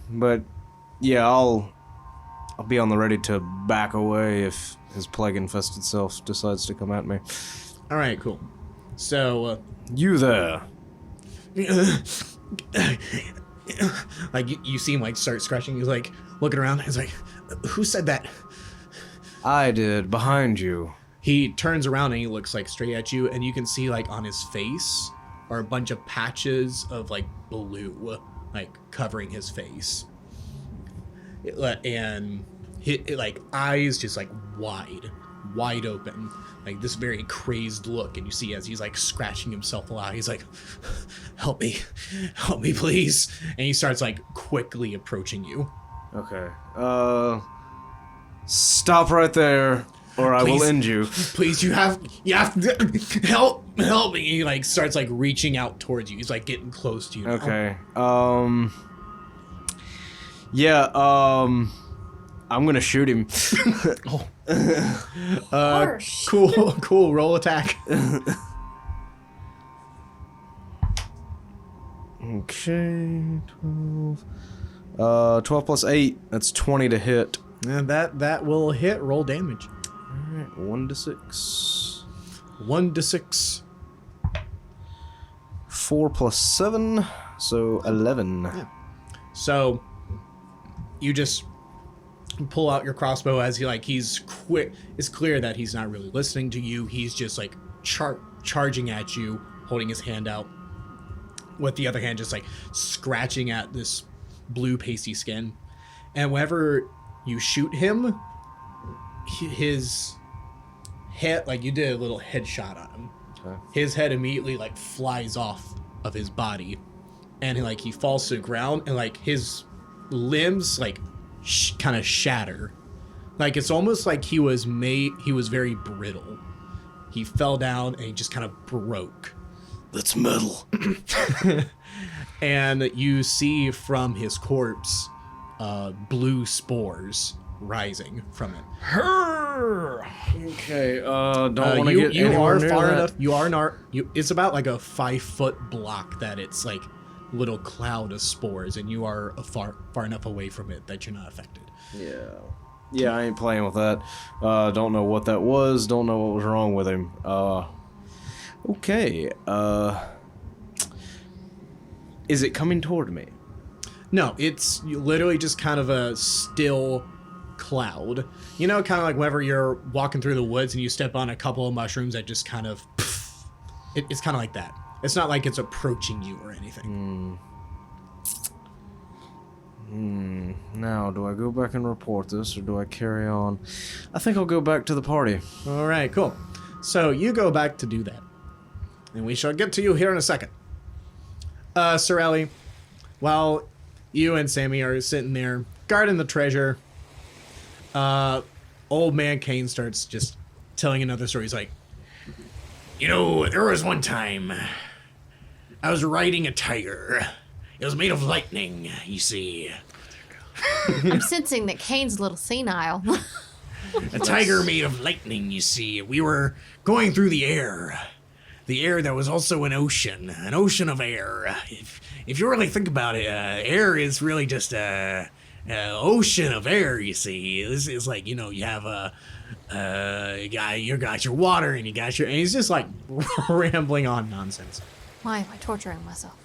S3: But yeah, I'll be on the ready to back away if his plague-infested self decides to come at me.
S1: All right, cool. So,
S3: You there?
S1: like you see him like start scratching. He's like looking around. He's like, who said that?
S3: I did, behind you.
S1: He turns around and he looks like straight at you, and you can see like on his face are a bunch of patches of like blue, like covering his face, and like eyes just like wide open, like this very crazed look. And you see as he's like scratching himself a lot, he's like, help me please. And he starts like quickly approaching you.
S3: Okay. Stop right there, or I will end you.
S1: Please, you have to help me. He like starts like reaching out towards you. He's like getting close to you now.
S3: Okay. Yeah, I'm gonna shoot him.
S4: Harsh.
S1: Cool, roll attack.
S3: Okay, 12. 12 plus 8, that's 20 to hit.
S1: And that will hit. Roll damage.
S3: Alright, 1d6.
S1: 1d6.
S3: 4 plus 7, so 11.
S1: Yeah. So you just pull out your crossbow as he's quick. It's clear that he's not really listening to you. He's just like charging at you, holding his hand out, with the other hand just like scratching at this blue pasty skin. And whenever you shoot him, his head, like you did a little headshot on him. Okay. His head immediately like flies off of his body, and he falls to the ground, and like his limbs like kind of shatter. Like it's almost like he was very brittle. He fell down and he just kind of broke.
S3: That's metal.
S1: And you see from his corpse blue spores rising from it.
S3: Okay, don't want to get
S1: you
S3: anywhere
S1: are
S3: near
S1: far
S3: that.
S1: enough. You are not. It's about like a 5-foot block that it's like little cloud of spores, and you are far enough away from it that you're not affected.
S3: Yeah, I ain't playing with that. Don't know what that was. Don't know what was wrong with him. Okay. Is it coming toward me?
S1: No, it's literally just kind of a still cloud. You know, kind of like whenever you're walking through the woods and you step on a couple of mushrooms that just kind of... It's kind of like that. It's not like it's approaching you or anything.
S3: Now, do I go back and report this, or do I carry on? I think I'll go back to the party.
S1: All right, cool. So you go back to do that. And we shall get to you here in a second. Sarelli, while you and Sammy are sitting there guarding the treasure, old man Kane starts just telling another story. He's like, you know, there was one time I was riding a tiger. It was made of lightning, you see.
S4: I'm sensing that Kane's a little senile.
S1: A tiger made of lightning, you see. We were going through the air. The air that was also an ocean of air. If you really think about it, air is really just a ocean of air, you see. This is like, you know, you have you got your water and and he's just like rambling on nonsense.
S4: Why am I torturing myself?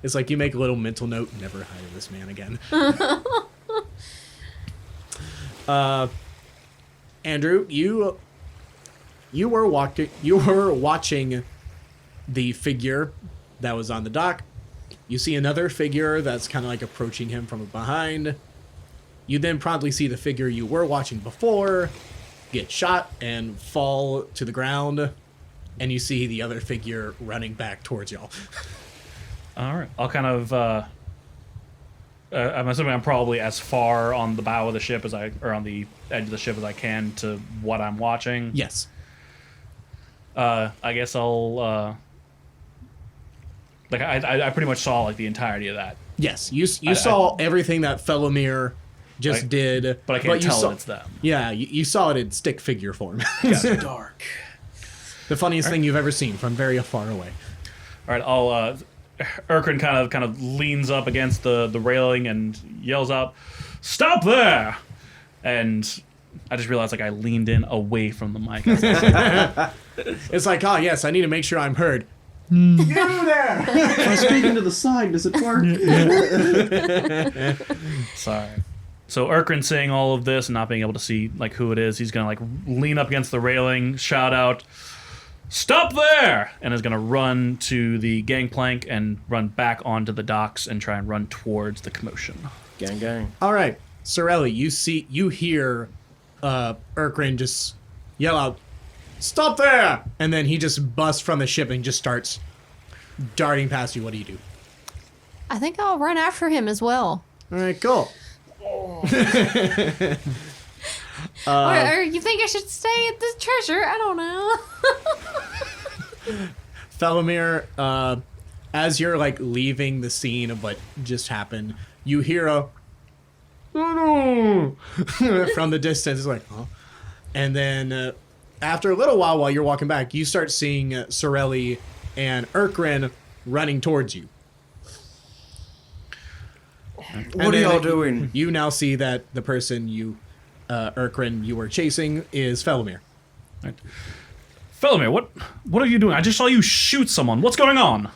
S1: It's like you make a little mental note, never hire this man again. Andrew, you were watching the figure that was on the dock. You see another figure that's kind of like approaching him from behind. You then promptly see the figure you were watching before get shot and fall to the ground, and you see the other figure running back towards y'all.
S2: All right. I'll kind of. I'm assuming I'm probably as far on the bow of the ship or on the edge of the ship as I can to what I'm watching.
S1: Yes.
S2: I guess I'll. I pretty much saw like the entirety of that.
S1: Yes, you saw everything that Phelomeir just did,
S2: but I can't tell
S1: that
S2: it's them.
S1: Yeah, you saw it in stick figure form.
S2: It's dark.
S1: The funniest thing you've ever seen from very far away.
S2: All right, I'll. Irkren kind of leans up against the railing and yells out, "Stop there!" And I just realized like I leaned in away from the mic.
S1: It's like, oh yes, I need to make sure I'm heard.
S7: Get over there! If I speak into the side, does it work?
S2: Sorry. So Irkren saying all of this and not being able to see like who it is, he's gonna like lean up against the railing, shout out, "Stop there!" and is gonna run to the gangplank and run back onto the docks and try and run towards the commotion.
S3: Gang, gang.
S1: All right, Sarelli, you hear Irkren just yell out, "Stop there!" And then he just busts from the ship and just starts darting past you. What do you do?
S4: I think I'll run after him as well.
S1: All right, cool.
S4: Or you think I should stay at the treasure? I don't know.
S1: Phelomeir, as you're like leaving the scene of what just happened, you hear a "Oh no!" from the distance. It's like, huh? And then after a little while you're walking back, you start seeing Sarelli and Irkren running towards you.
S3: What are y'all doing?
S1: You now see that the person Irkren, you were chasing is Phelomeir.
S2: Right. Phelomeir, what are you doing? I just saw you shoot someone. What's going on?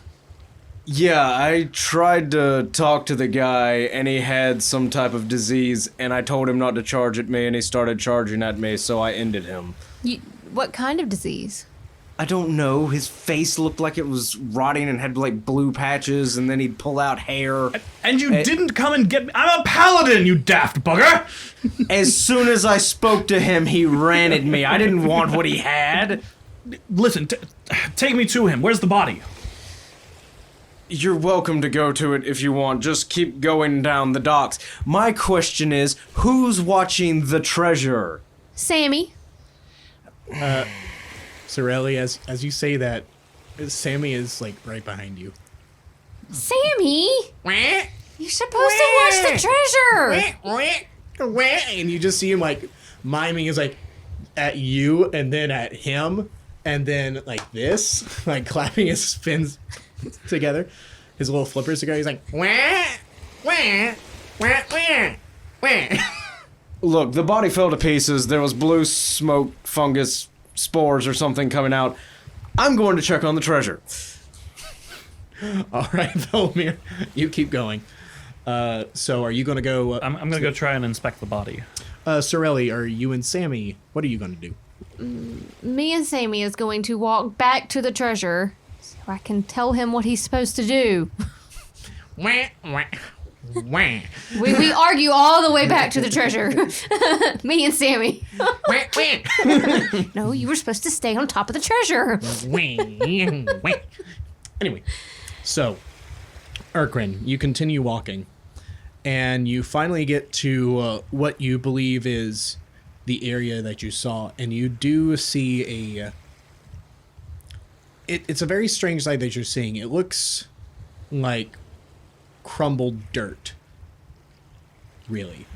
S3: Yeah, I tried to talk to the guy, and he had some type of disease, and I told him not to charge at me, and he started charging at me, so I ended him.
S4: What kind of disease?
S3: I don't know. His face looked like it was rotting and had like blue patches, and then he'd pull out hair.
S2: And you didn't come and get me. I'm a paladin, you daft bugger!
S3: As soon as I spoke to him, he ran at me. I didn't want what he had.
S2: Listen, take me to him. Where's the body?
S3: You're welcome to go to it if you want. Just keep going down the docks. My question is, who's watching the treasure?
S4: Sammy.
S1: Sarelli, as you say that, Sammy is like right behind you.
S4: Sammy? You're supposed to watch the treasure.
S1: And you just see him like miming is like at you and then at him and then like this, like clapping his fins together, his little flippers together. He's like,
S3: Look, the body fell to pieces. There was blue smoke, fungus, spores or something coming out. I'm going to check on the treasure.
S1: All right, Phelomeir, you keep going. So are you going to go?
S2: I'm going to go try and inspect the body.
S1: Sarelli, are you and Sammy, what are you going to do?
S4: Me and Sammy is going to walk back to the treasure so I can tell him what he's supposed to do. We argue all the way back to the treasure. Me and Sammy. No, you were supposed to stay on top of the treasure.
S1: Anyway, so, Irkren, you continue walking, and you finally get to what you believe is the area that you saw, and you do see it's a very strange sight that you're seeing. It looks like crumbled dirt, really.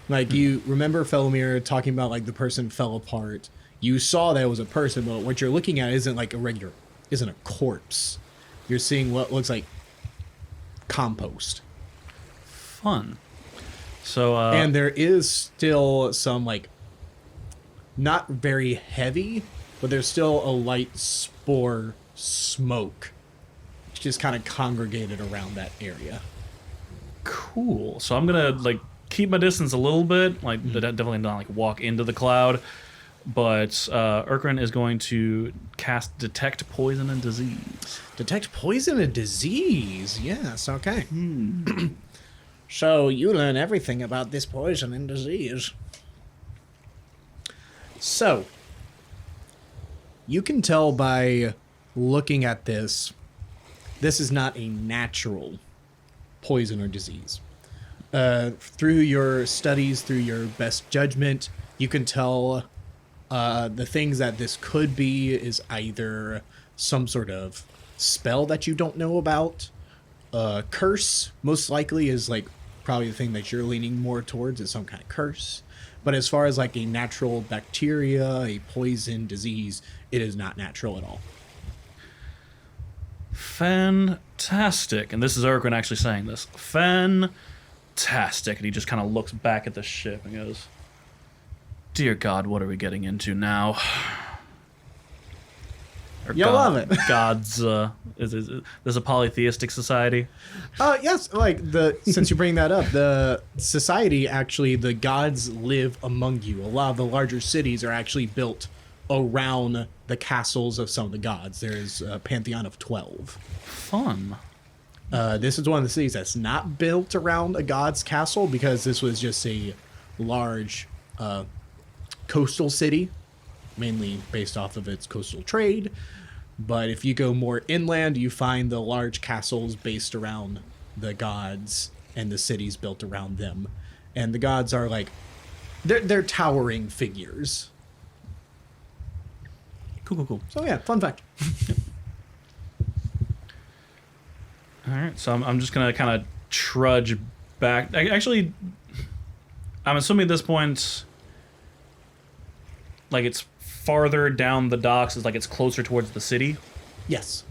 S1: Like, you remember Phelomeir talking about like the person fell apart. You saw that it was a person, but what you're looking at isn't like isn't a corpse. You're seeing what looks like compost.
S2: Fun. So
S1: And there is still some like not very heavy, but there's still a light spore smoke just kind of congregated around that area.
S2: cool. So I'm gonna like keep my distance a little bit, like definitely not like walk into the cloud. But Irkren is going to cast Detect Poison and Disease.
S1: Detect poison and disease. Yes, okay. So you learn everything about this poison and disease. So, you can tell by looking at this is not a natural poison or disease. Through your studies, through your best judgment, you can tell the things that this could be is either some sort of spell that you don't know about. Curse, most likely, is like probably the thing that you're leaning more towards, is some kind of curse. But as far as like a natural bacteria, a poison, disease, it is not natural at all.
S2: Fantastic. And this is Irkren actually saying this. Fantastic. And he just kind of looks back at the ship and goes, "Dear God, what are we getting into now?" Or
S1: You'll love it.
S2: Gods, is this a polytheistic society?
S1: Yes, since you bring that up, the society, actually, the gods live among you. A lot of the larger cities are actually built around the castles of some of the gods. There's a pantheon of 12.
S2: Fun.
S1: This is one of the cities that's not built around a god's castle because this was just a large coastal city, mainly based off of its coastal trade. But if you go more inland, you find the large castles based around the gods and the cities built around them. And the gods are they're towering figures.
S2: Cool.
S1: So yeah, fun fact.
S2: All right, so I'm just gonna kind of trudge back. Actually, I'm assuming at this point, it's farther down the docks, it's closer towards the city.
S1: Yes.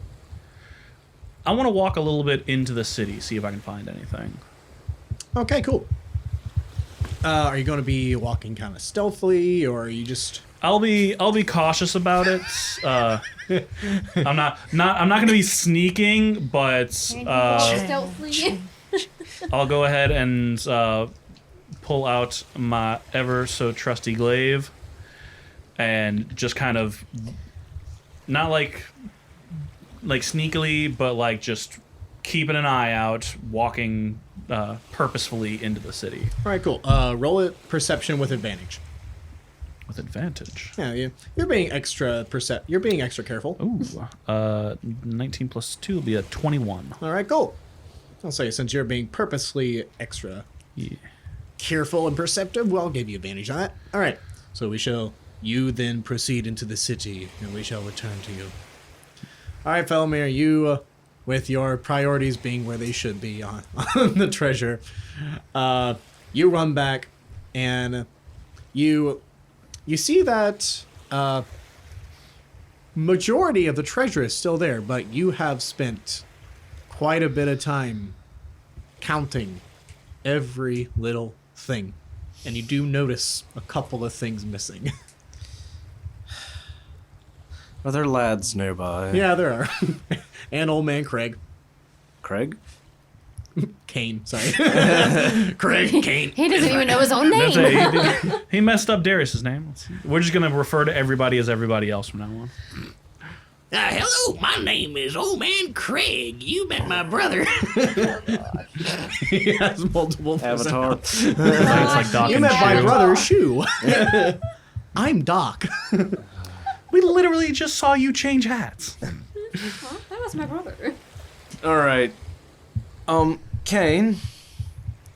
S2: I want to walk a little bit into the city, see if I can find anything.
S1: Okay, cool. Are you going to be walking kind of stealthily, or are you just?
S2: I'll be cautious about it. I'm not going to be sneaking, but
S4: Stealthily.
S2: I'll go ahead and pull out my ever so trusty glaive and just kind of not like sneakily, but just keeping an eye out, walking purposefully into the city.
S1: All right, cool. Roll it perception with advantage.
S2: With advantage.
S1: Yeah, you're being extra You're being extra careful.
S2: Ooh, 19 plus 2 will be a 21.
S1: All right, cool. I'll say since you're being purposely extra careful and perceptive, well, I'll give you advantage on that. All right. So you then proceed into the city, and we shall return to you. All right, Phelomeir, you, with your priorities being where they should be on the treasure, you run back, and you see that majority of the treasure is still there, but you have spent quite a bit of time counting every little thing, and you do notice a couple of things missing.
S3: Are there lads nearby?
S1: Yeah, there are. And old man Craig.
S3: Craig?
S1: Kane, sorry. Craig, Kane.
S4: He doesn't even know his own name.
S2: That's it. He messed up Darius's name. We're just going to refer to everybody as everybody else from now on.
S5: Hello, my name is Old Man Craig. You met my brother.
S1: He has multiple
S3: Avatar.
S2: It's like Doc
S1: You
S2: and
S1: met my
S2: Shoe.
S1: brother, Shu. I'm Doc.
S2: We literally just saw you change hats.
S4: Well, that was my brother.
S3: All right. Kane,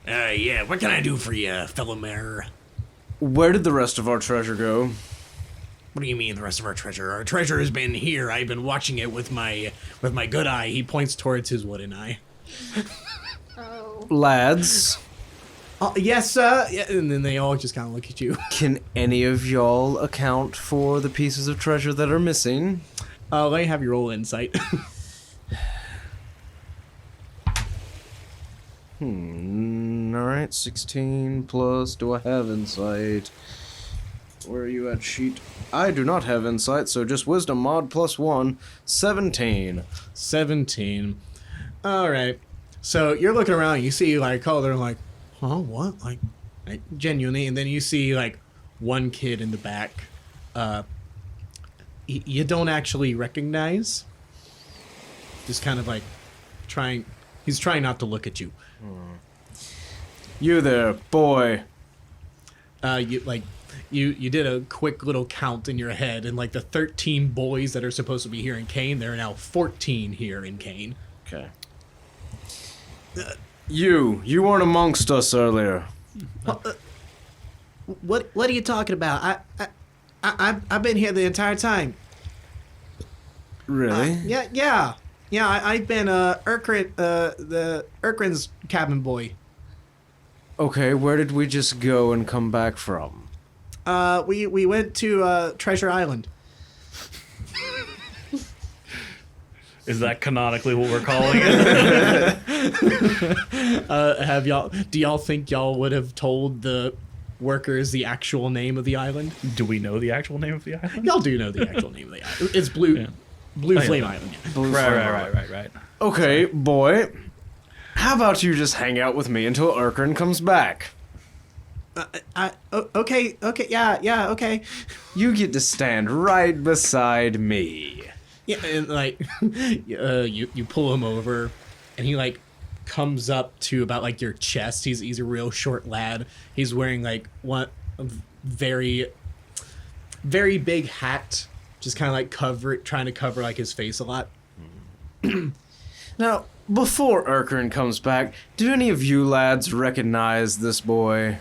S5: Yeah, what can I do for you, Phelomeir?
S3: where did the rest of our treasure go?
S5: What do you mean the rest of our treasure? Our treasure has been here. I've been watching it with my good eye.
S1: He points towards his wooden eye.
S4: Oh.
S3: Lads,
S1: Yes, sir. Yeah, and then they all just kind of look at you.
S3: can any of y'all account for the pieces of treasure that are missing?
S1: Let me have you roll insight.
S3: Alright, 16 plus. Do I have insight? Where are you at, sheet? I do not have insight, so just wisdom mod plus 1. 17.
S1: 17. All right. So you're looking around. You see color what? Like genuinely, and then you see one kid in the back. You don't actually recognize. Just kind of trying. He's trying not to look at you.
S3: You there, boy.
S1: You did a quick little count in your head, and the 13 boys that are supposed to be here in Kane, there are now 14 here in Kane.
S3: Okay. You weren't amongst us earlier.
S1: What are you talking about? I've been here the entire time.
S3: Really?
S1: Yeah. I've been Irkren, the Irkren's cabin boy.
S3: Okay, where did we just go and come back from?
S1: We went to Treasure Island.
S2: Is that canonically what we're calling it?
S1: Do y'all think y'all would have told the workers the actual name of the island?
S2: Do we know the actual name of the island?
S1: Y'all do know the actual name of the island. It's Blue.
S2: Yeah.
S5: Blue Flame Island.
S2: Right.
S3: Okay, boy. How about you just hang out with me until Irkren comes back?
S5: Okay, yeah, okay.
S3: You get to stand right beside me.
S5: Yeah, and like, you pull him over, and he like comes up to about like your chest. He's a real short lad. He's wearing like a very big hat, just kind of like trying to cover like his face a lot.
S3: Now, before Irkren comes back, do any of you lads recognize this boy?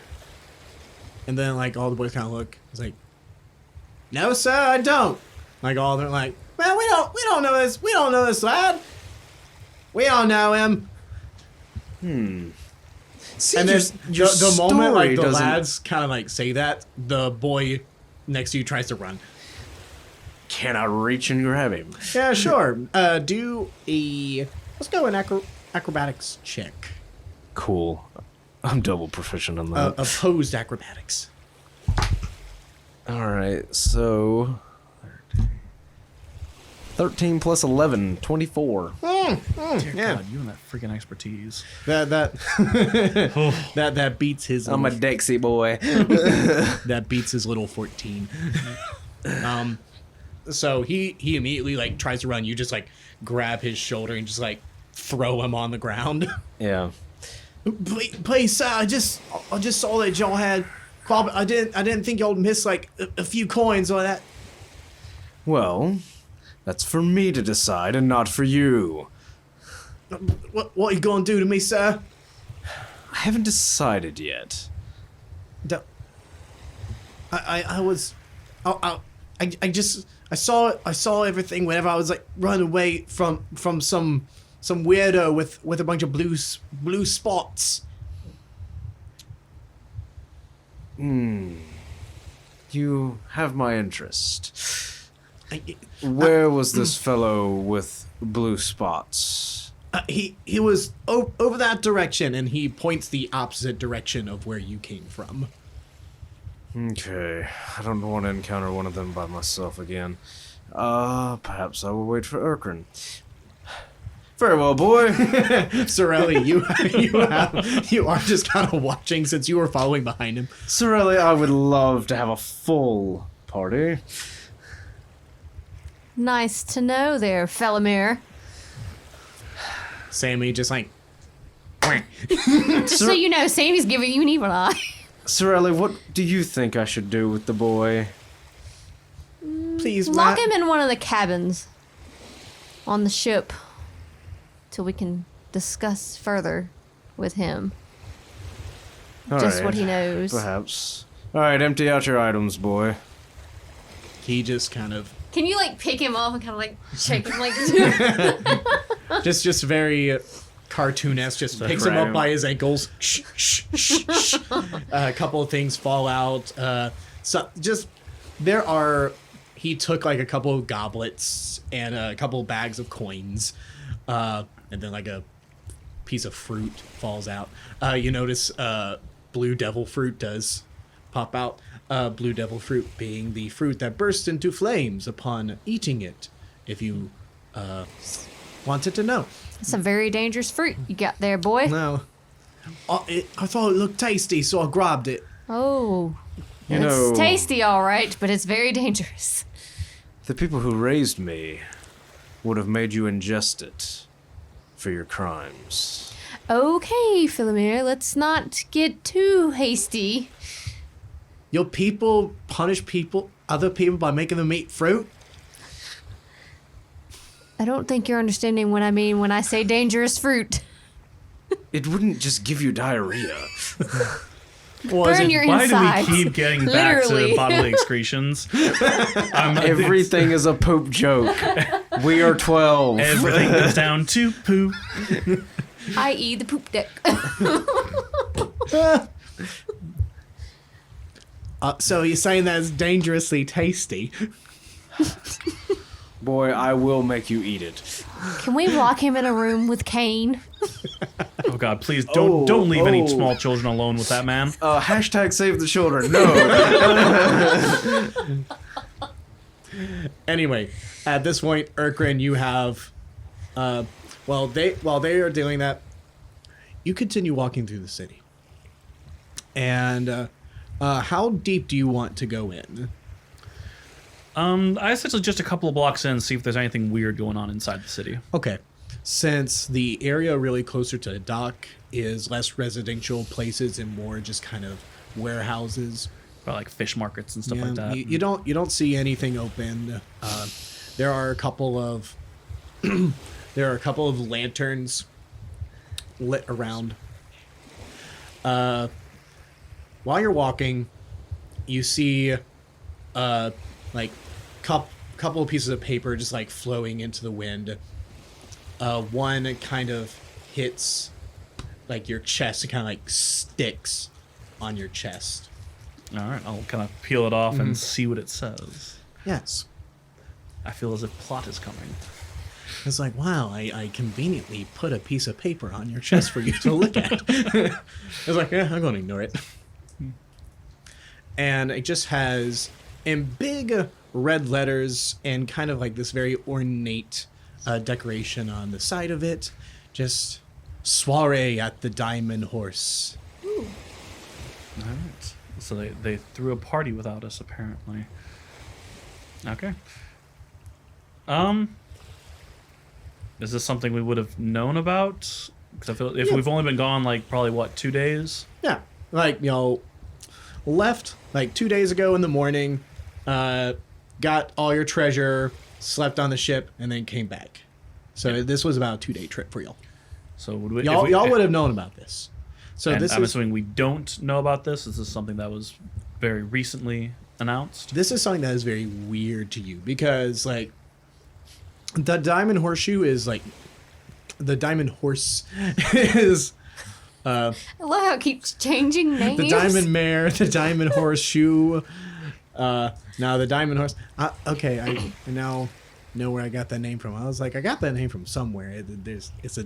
S5: And then like all the boys kind of look. It's like, no sir, I don't. Like all they're like, well, we don't know this. We don't know this lad. We don't know him.
S3: See,
S5: And then the moment like the
S3: doesn't...
S5: lads kind of like say that, the boy next to you tries to run.
S3: Can I reach and grab him?
S5: Yeah, sure. Do let's go an acrobatics check.
S3: Cool. I'm double proficient on that.
S5: Opposed acrobatics.
S3: Alright, so... 13 plus 11, 24.
S2: Dear
S5: Yeah.
S2: God, you and that freaking expertise.
S5: That beats his.
S3: I'm a
S5: little-
S3: Dexy boy.
S5: that beats his little 14. So he immediately like tries to run. You just like grab his shoulder and just like throw him on the ground.
S3: Yeah.
S5: Please, sir, I just saw that y'all had. I didn't think y'all missed like a few coins or that.
S3: Well, that's for me to decide and not for you.
S5: What are you gonna do to me, sir?
S3: I haven't decided yet.
S5: I saw everything whenever I was like running away from some weirdo with a bunch of blue spots.
S3: You have my interest. Where was this fellow with blue spots?
S5: He was over that direction, and he points the opposite direction of where you came from.
S3: Okay, I don't want to encounter one of them by myself again. Perhaps I will wait for Irkren. Very well, boy.
S5: Sarelli, you are just kind of watching since you were following behind him.
S3: Sarelli, I would love to have a full party.
S4: Nice to know there, Phelomeir.
S5: Sammy just like.
S4: Just so you know, Sammy's giving you an evil eye.
S3: Sarelli, what do you think I should do with the boy?
S5: Please,
S4: Lock him in one of the cabins on the ship till we can discuss further with him. Just what he knows.
S3: Perhaps. Alright, empty out your items, boy.
S5: He just kind of.
S4: Can you like pick him up and kind of like shake him like
S5: just very cartoonesque. Just picks him up by his ankles. Shh, shh, shh, shh. A couple of things fall out. So just there are. He took like a couple of goblets and a couple of bags of coins, and then like a piece of fruit falls out. You notice blue devil fruit does pop out. Blue devil fruit being the fruit that bursts into flames upon eating it. If you wanted to know.
S4: It's a very dangerous fruit you got there, boy.
S5: No. I thought it looked tasty, so I grabbed it.
S4: Oh.
S3: You know,
S4: It's tasty, all right, but it's very dangerous.
S3: the people who raised me would have made you ingest it for your crimes.
S4: Okay, Phelomeir, let's not get too hasty.
S5: Your people punish other people by making them eat fruit?
S4: I don't think you're understanding what I mean when I say dangerous fruit.
S3: It wouldn't just give you diarrhea.
S4: Burn your
S2: Why
S4: insides.
S2: do we keep getting back
S4: Literally.
S2: to bodily excretions?
S3: Everything is a poop joke. We are 12.
S2: Everything goes down to poo.
S4: i.e. the poop deck.
S5: So you're saying that's dangerously tasty?
S3: Boy, I will make you eat it.
S4: Can we lock him in a room with Kane?
S2: Oh God, please don't leave any small children alone with that man.
S3: Hashtag save the children. No.
S5: Anyway, at this point, Irkren, you have, while they are doing that, you continue walking through the city. And how deep do you want to go in?
S2: I essentially just a couple of blocks in, see if there's anything weird going on inside the city.
S5: Okay. Since the area really closer to the dock is less residential places and more just kind of warehouses.
S2: Probably like fish markets and stuff like that.
S5: You don't see anything open. There are a couple of lanterns lit around. While you're walking, you see like couple of pieces of paper just like flowing into the wind. One kind of hits like your chest. It kind of like sticks on your chest.
S2: All right, I'll kind of peel it off and see what it says.
S5: Yes.
S2: I feel as if plot is coming.
S5: It's like, wow, I conveniently put a piece of paper on your chest for you to look at. It's like, yeah, I'm going to ignore it. And it just has, in big red letters and kind of like this very ornate decoration on the side of it, just soiree at the Diamond Horse.
S2: All right. So they threw a party without us, apparently. Okay. Is this something we would have known about? Because I feel if we've only been gone like probably 2 days.
S5: Yeah, like left like 2 days ago in the morning, got all your treasure, slept on the ship, and then came back. So this was about a 2-day trip for y'all.
S2: So would we,
S5: y'all would have known about this. So
S2: and
S5: this
S2: I'm
S5: is
S2: assuming we don't know about this. This is something that was very recently announced.
S5: this is something that is very weird to you because like the Diamond Horseshoe is like the Diamond Horse is
S4: I love how it keeps changing names.
S5: the Diamond Mare, the Diamond Horseshoe. Now the Diamond Horse. Okay, I now know where I got that name from. I was like, I got that name from somewhere. It's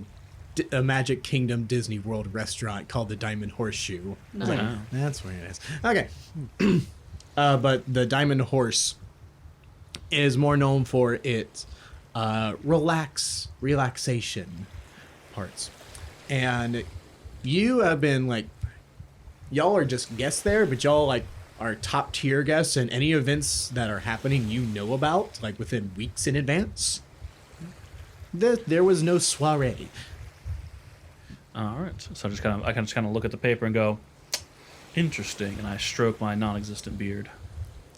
S5: a Magic Kingdom Disney World restaurant called the Diamond Horseshoe. I was like,
S2: Wow.
S5: that's where it is. Okay, but the Diamond Horse is more known for its relaxation parts, and you have been like, y'all are just guests there, but y'all like are top tier guests, and any events that are happening you know about like within weeks in advance. There was no soiree.
S2: All right. So I can just kind of look at the paper and go, interesting, and I stroke my non-existent beard.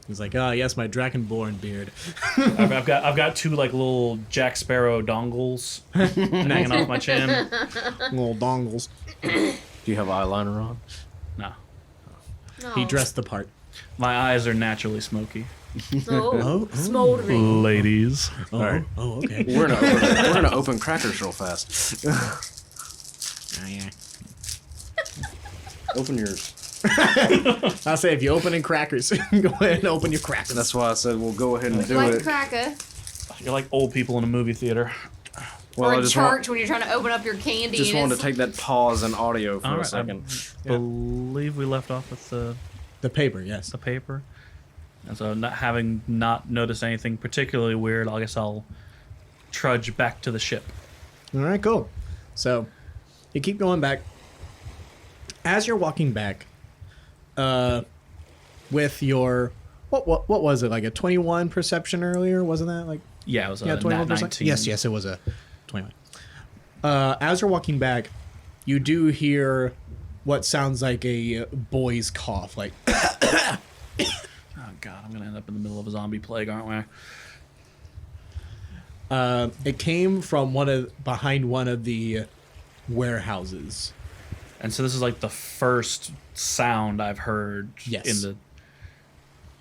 S5: He's like, yes, my Dragonborn beard.
S2: I've got two like little Jack Sparrow dongles hanging off my chin.
S5: Little dongles.
S3: Do you have eyeliner on?
S2: No,
S5: He dressed the part.
S2: my eyes are naturally smoky.
S4: Smoldering.
S2: Ladies.
S5: Oh,
S3: All right.
S5: oh, okay.
S3: We're gonna open crackers real fast.
S5: Oh, yeah.
S3: Open yours.
S5: I'll say if you open in crackers, go ahead and open your crackers.
S3: That's why I said we'll go ahead and do
S4: Like
S3: it.
S4: cracker.
S2: You're like old people in a movie theater.
S3: Well,
S4: Or
S3: I
S4: in
S3: just
S4: church when you're trying to open up your candy.
S3: just
S4: and
S3: wanted
S4: it's-
S3: to take that pause in audio for
S2: All
S3: a
S2: right,
S3: second.
S2: Believe we left off with the
S5: paper, yes.
S2: paper. And so having not noticed anything particularly weird, I guess I'll trudge back to the ship.
S5: All right, cool. So you keep going back. As you're walking back, with your what was it, like a 21 perception earlier? Wasn't that like
S2: Yeah, it was a
S5: yeah,
S2: nat
S5: 21%?
S2: 19.
S5: Yes, it was a 21. As you're walking back, you do hear what sounds like a boy's cough, like
S2: Oh god, I'm gonna end up in the middle of a zombie plague, aren't we?
S5: it came from behind one of the warehouses.
S2: And so this is like the first sound I've heard
S5: Yes.
S2: in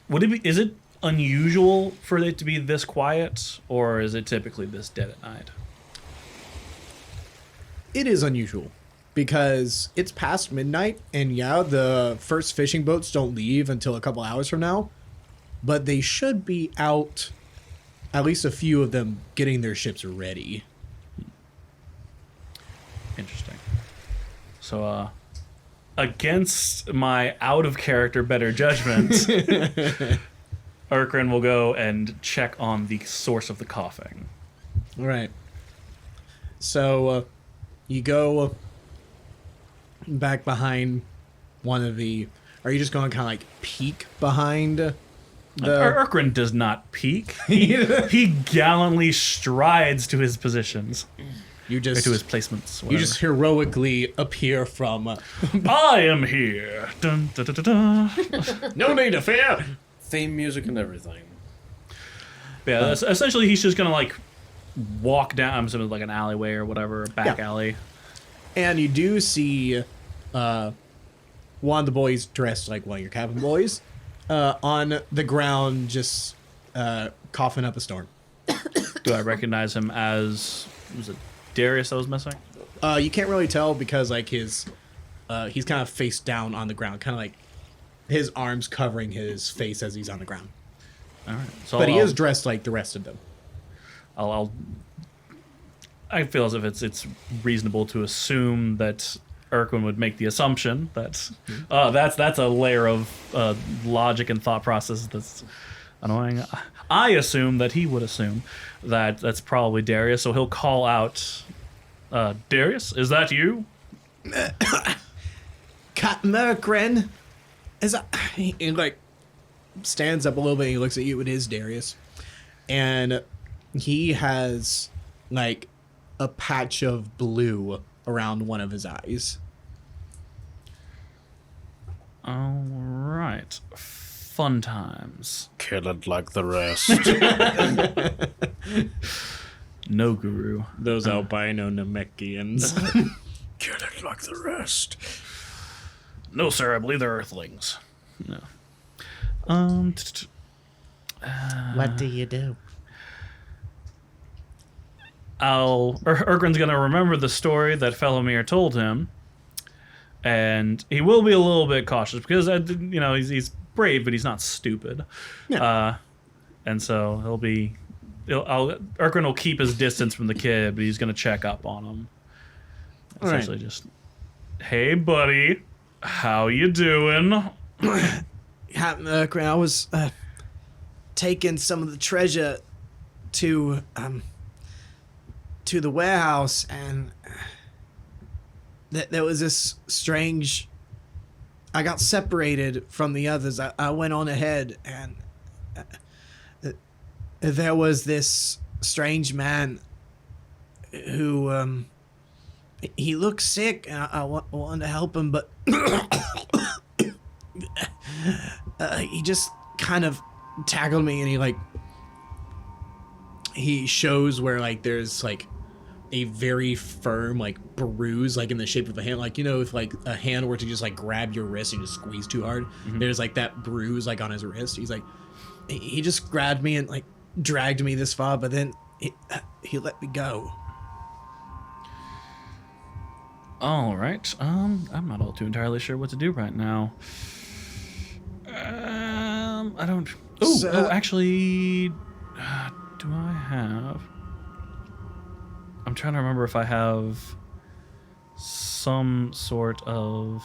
S2: the. Is it unusual for it to be this quiet, or is it typically this dead at night?
S5: It is unusual because it's past midnight, and yeah, the first fishing boats don't leave until a couple hours from now, but they should be out, at least a few of them, getting their ships ready.
S2: Interesting. So, against my out of character better judgment, Irkren will go and check on the source of the coughing.
S5: All right. So you go back behind one of the. Are you just going to kind of like peek behind the?
S2: Irkren does not peek. He gallantly strides to his positions.
S5: You just
S2: or to his placements.
S5: You just heroically appear from.
S2: I am here. Dun, dun, dun, dun, dun.
S5: No need to fear.
S3: Theme music and everything.
S2: Yeah, essentially he's just gonna like walk down. I'm assuming like an alleyway or whatever, back alley.
S5: And you do see one of the boys dressed like one of your cabin boys on the ground, just coughing up a storm.
S2: Do I recognize him as? Was it Darius that was missing?
S5: You can't really tell because like he's kind of face down on the ground, kind of like his arms covering his face as he's on the ground.
S2: All right, so
S5: but he is dressed like the rest of them.
S2: I feel as if it's reasonable to assume that Irkren would make the assumption that that's a layer of logic and thought process that's annoying. I assume that he would assume that that's probably Darius, so he'll call out, Darius, is that you?
S5: Captain Irkren, he like stands up a little bit and he looks at you. It is Darius, and he has like a patch of blue around one of his eyes.
S2: All right. Fun times.
S3: Kill it like the rest.
S2: No, Guru.
S5: Those albino Namekians.
S3: Kill it like the rest.
S2: No, sir, I believe they're Earthlings. No.
S6: What do you do?
S2: Irkren's gonna remember the story that Phelomeir told him, and he will be a little bit cautious because he's brave, but he's not stupid. Yeah. And so Irkren will keep his distance from the kid, but he's gonna check up on him. Essentially, just, hey, buddy, how you doing?
S5: Captain Irkren, I was taking some of the treasure to the warehouse, and there was this strange. I got separated from the others. I went on ahead, and there was this strange man who he looked sick, and I wanted to help him, but he just kind of tackled me, and he shows where like there's like a very firm like bruise, like in the shape of a hand, like if like a hand were to just like grab your wrist and just squeeze too hard, there's like that bruise like on his wrist. He's like, he just grabbed me and like dragged me this far, but then he let me go.
S2: All right. I'm not all too entirely sure what to do right now. I don't. Actually, do I have? I'm trying to remember if I have some sort of.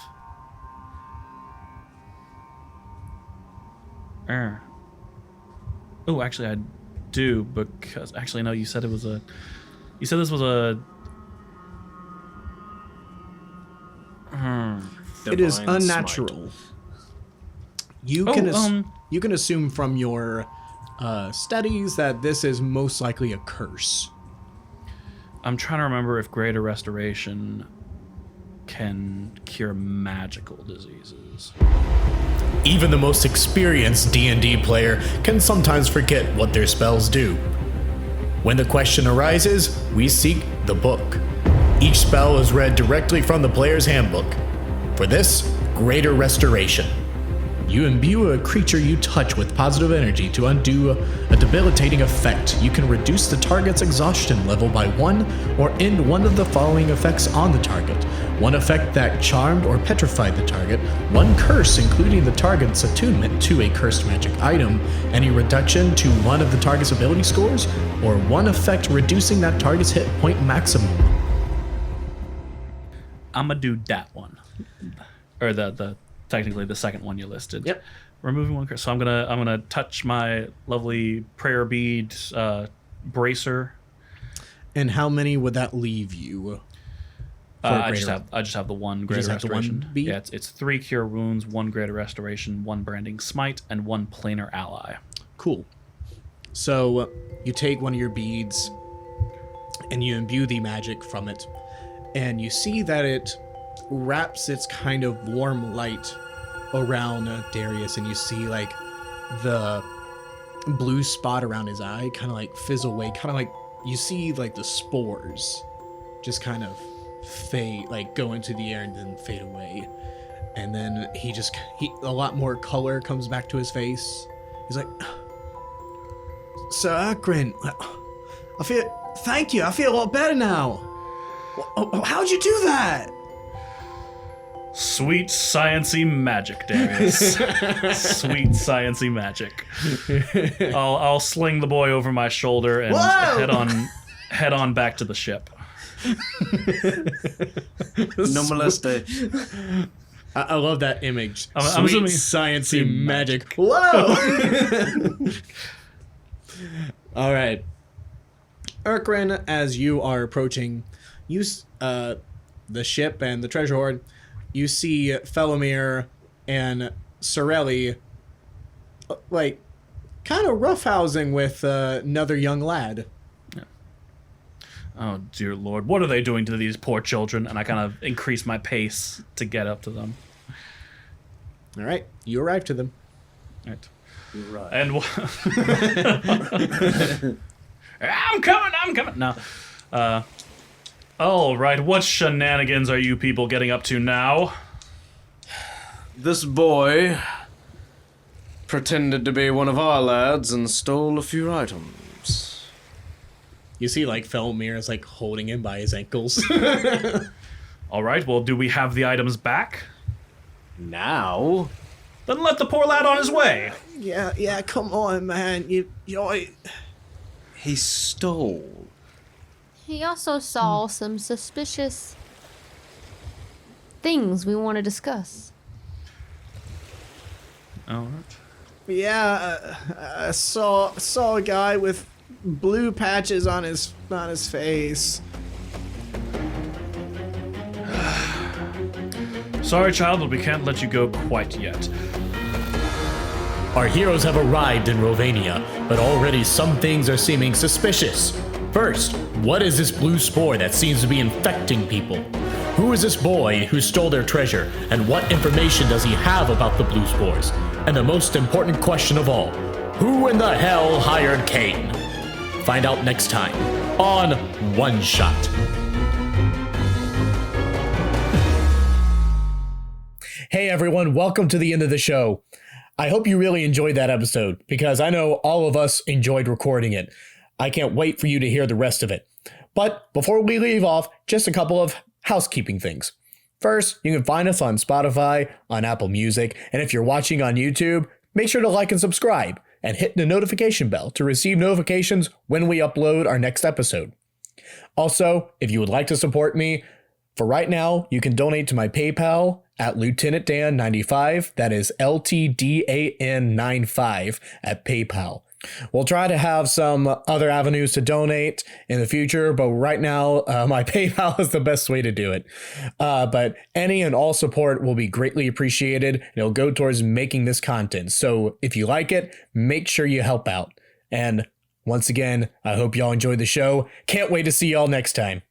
S2: Oh, actually, I do, because actually, no. You said it was a. You said this was a.
S5: It is unnatural. You can assume from your studies that this is most likely a curse.
S2: I'm trying to remember if Greater Restoration can cure magical diseases.
S1: Even the most experienced D&D player can sometimes forget what their spells do. When the question arises, we seek the book. Each spell is read directly from the player's handbook. For this, Greater Restoration. You imbue a creature you touch with positive energy to undo a debilitating effect. You can reduce the target's exhaustion level by 1 or end one of the following effects on the target. 1 effect that charmed or petrified the target, 1 curse including the target's attunement to a cursed magic item, any reduction to one of the target's ability scores, or 1 effect reducing that target's hit point maximum.
S2: I'm gonna do that one. Or the technically the second one you listed.
S5: Yep.
S2: Removing one curse. So I'm gonna touch my lovely prayer bead bracer.
S5: And how many would that leave you?
S2: I just have the one greater
S5: just have the one
S2: restoration.
S5: bead?
S2: Yeah, it's 3 cure wounds, 1 greater restoration, 1 branding smite, and 1 planar ally.
S5: Cool. So you take one of your beads and you imbue the magic from it, and you see that it wraps its kind of warm light around Darius, and you see like the blue spot around his eye kind of like fizzle away, kind of like you see like the spores just kind of fade, like go into the air and then fade away. And then he a lot more color comes back to his face. He's like, Sir Irkren, thank you, I feel a lot better now. How'd you do that?
S2: Sweet sciencey magic, Darius. Sweet sciencey magic. I'll sling the boy over my shoulder and head on back to the ship.
S3: No moleste.
S5: I love that image.
S2: I'm
S5: Sweet
S2: assuming-
S5: sciencey magic. Whoa! All right. Irkren, as you are approaching the ship and the treasure hoard, you see Phelomeir and Sarelli like kind of roughhousing with another young lad.
S2: Oh, dear Lord. What are they doing to these poor children? And I kind of increase my pace to get up to them.
S5: All right. You arrive to them.
S2: Right. And I'm coming. No. All right. What shenanigans are you people getting up to now?
S3: This boy pretended to be one of our lads and stole a few items.
S5: You see, like, Phelomeir is, like, holding him by his ankles.
S2: All right. Well, do we have the items back?
S3: Now?
S2: Then let the poor lad on his way.
S5: Yeah, come on, man.
S3: He stole.
S4: He also saw some suspicious things we want to discuss.
S2: All right.
S5: Yeah, I saw a guy with blue patches on his face.
S2: Sorry, child, but we can't let you go quite yet.
S1: Our heroes have arrived in Rovania, but already some things are seeming suspicious. First, what is this blue spore that seems to be infecting people? Who is this boy who stole their treasure, and what information does he have about the blue spores? And the most important question of all, who in the hell hired Cain? Find out next time on One Shot. Hey everyone, welcome to the end of the show. I hope you really enjoyed that episode, because I know all of us enjoyed recording it. I can't wait for you to hear the rest of it. But before we leave off, just a couple of housekeeping things. First, you can find us on Spotify, on Apple Music, and if you're watching on YouTube, make sure to like and subscribe, and hit the notification bell to receive notifications when we upload our next episode. Also, if you would like to support me, for right now, you can donate to my PayPal at Lieutenant Dan 95. That is LTDAN 95 at PayPal. We'll try to have some other avenues to donate in the future, but right now, my PayPal is the best way to do it. But any and all support will be greatly appreciated, and it'll go towards making this content. So if you like it, make sure you help out. And once again, I hope y'all enjoyed the show. Can't wait to see y'all next time.